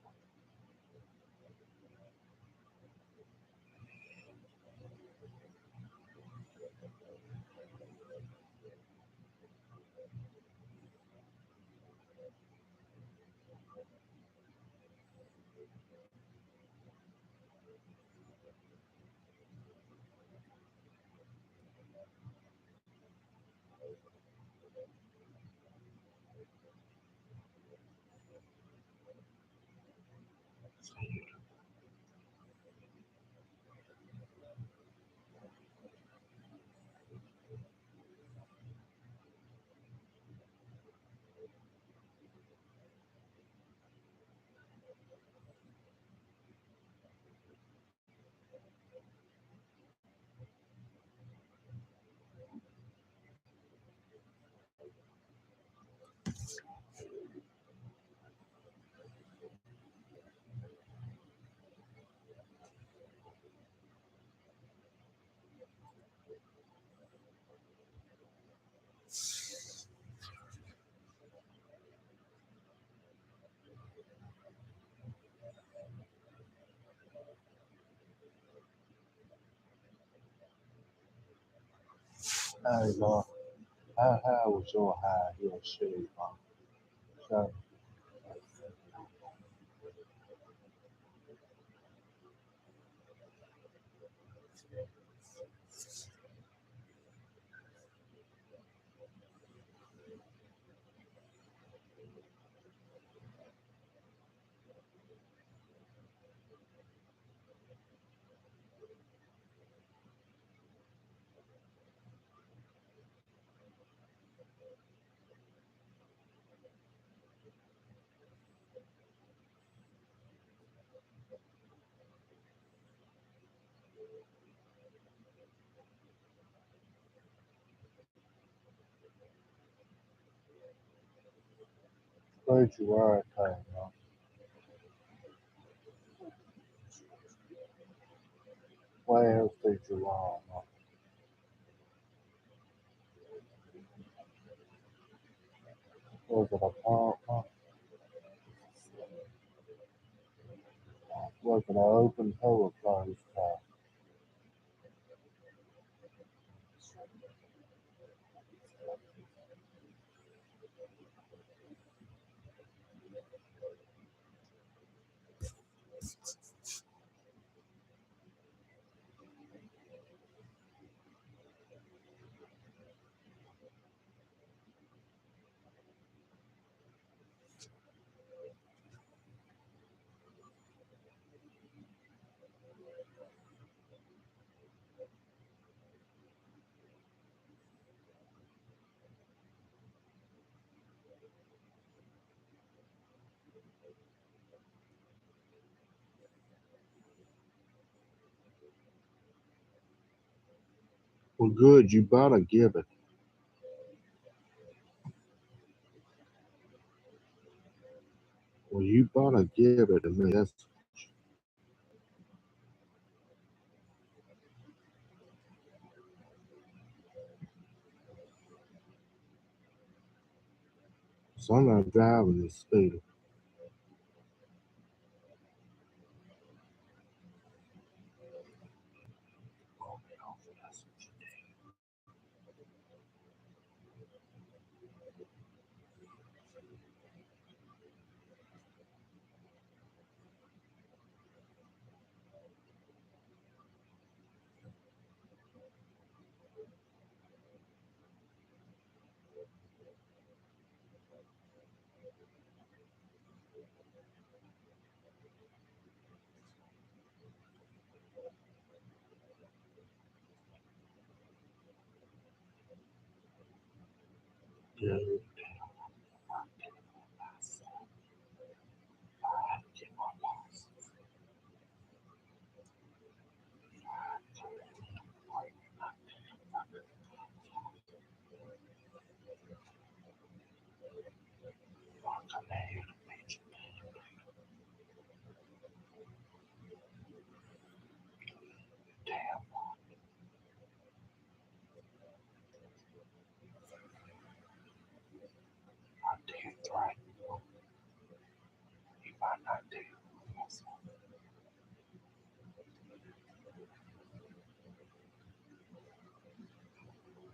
hey, Lord, how high was your high heel shoe, huh? So, where'd you wear it, huh? Where else did you wear it? Was it a park, huh? Was it an open toe or closed toe? Well, good. You better give it. Well, you better give it to me. That's so I'm not driving this speed. No.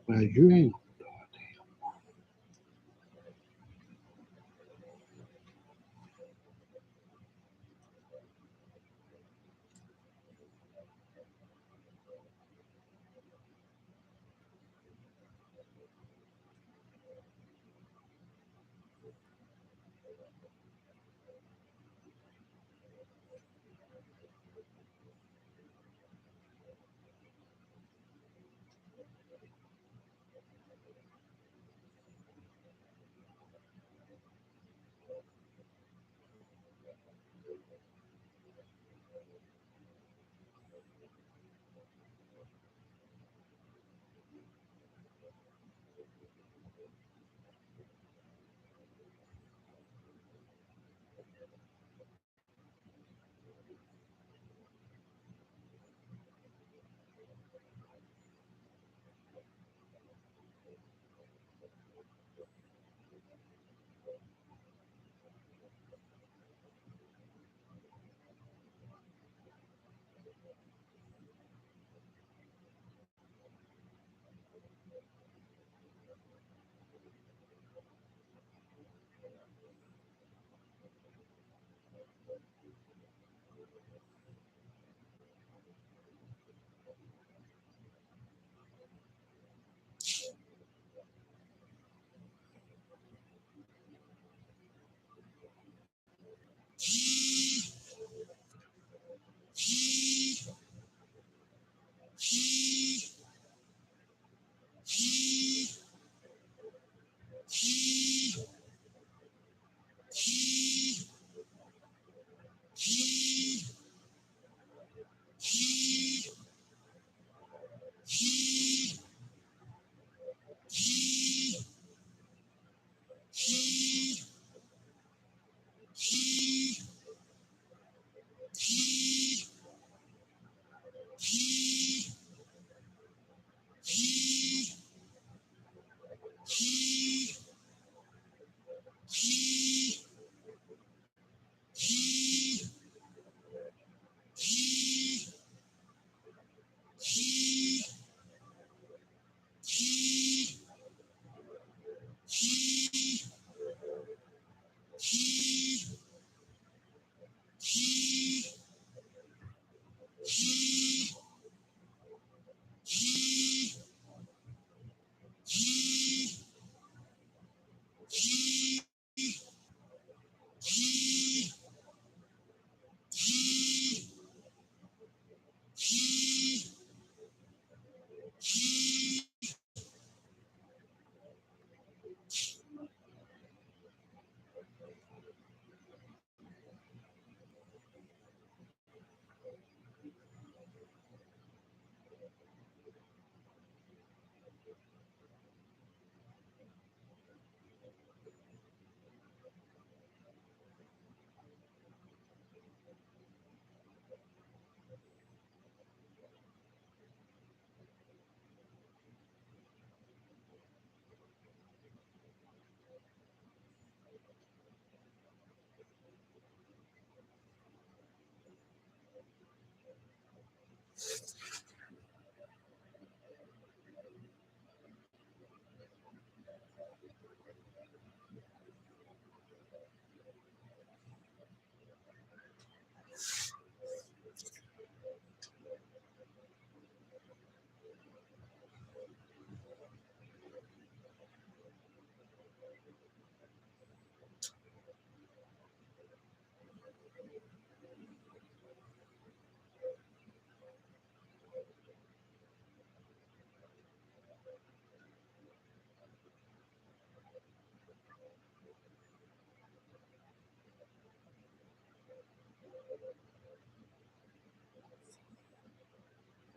Well, you ain't.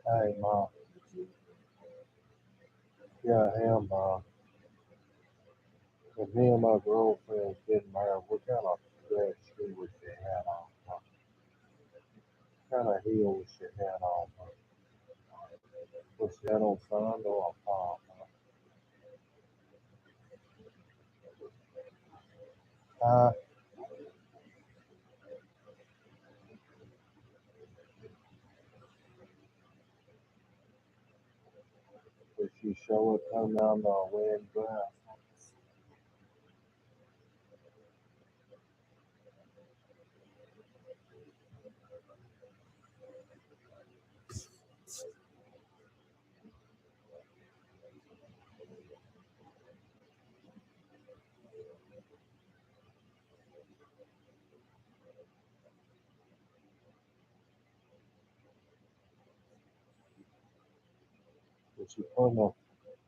Hey, Mom. Yeah, I am, Mom. If me and my girlfriend's getting married, what kind of dress shoe would she have on? What kind of heel would she have on? Was she had on sandal or pump? Uh, would she show it come down the wedding dress? Would she pull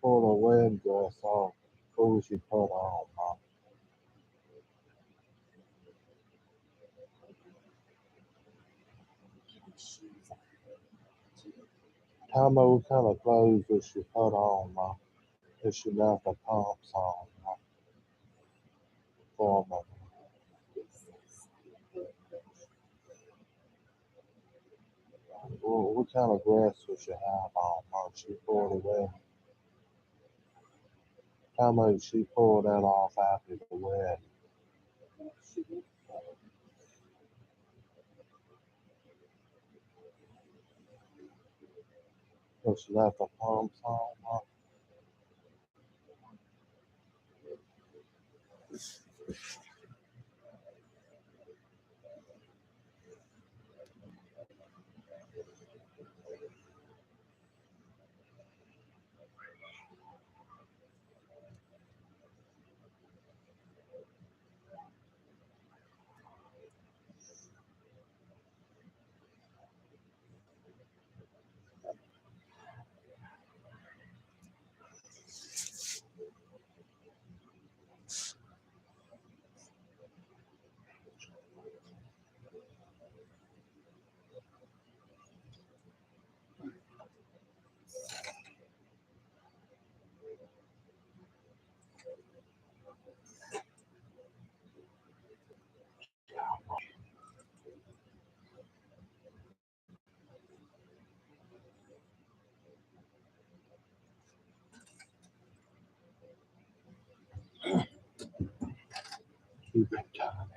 the wedding dress on? What would she put on, Mom? Tell me what kind of clothes would she put on, Mom? If she left the pumps on, Mom, for me. What kind of dress would she have on, Mom? She pulled the wedding. Tell me she pulled that off after the wedding. If she left the pumps on, Mom. Keep it time.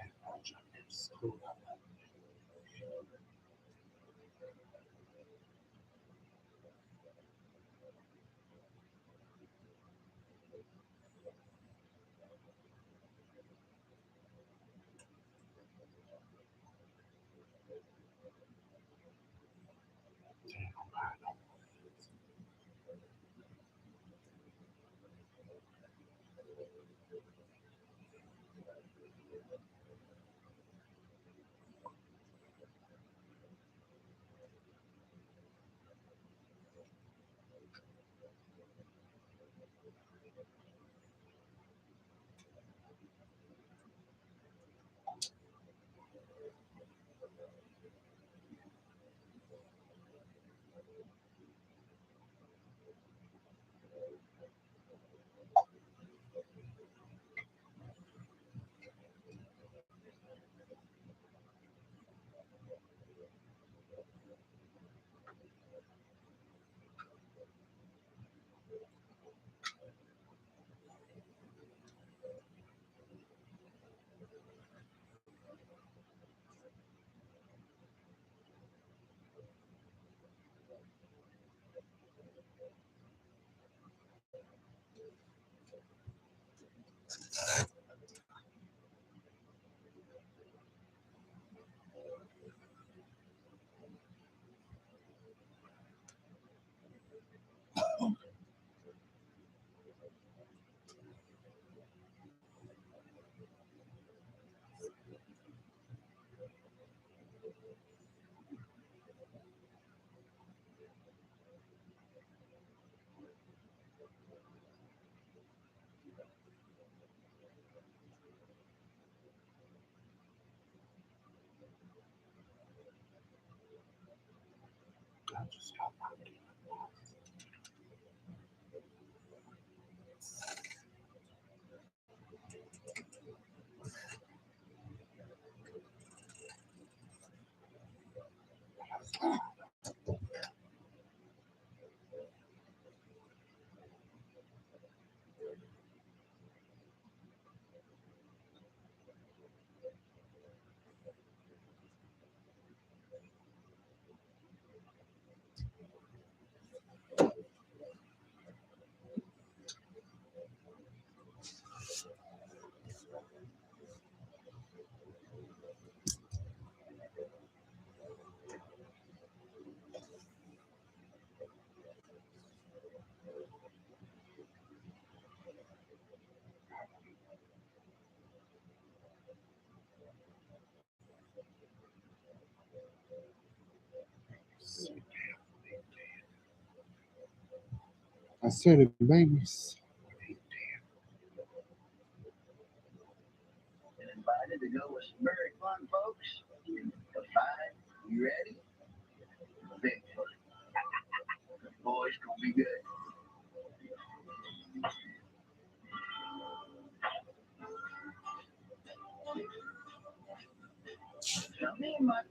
I just got my I said it, babies. And invited to go with some very fun folks. But fine, you ready? Bigfoot. Boy, it's gonna be good. So me and my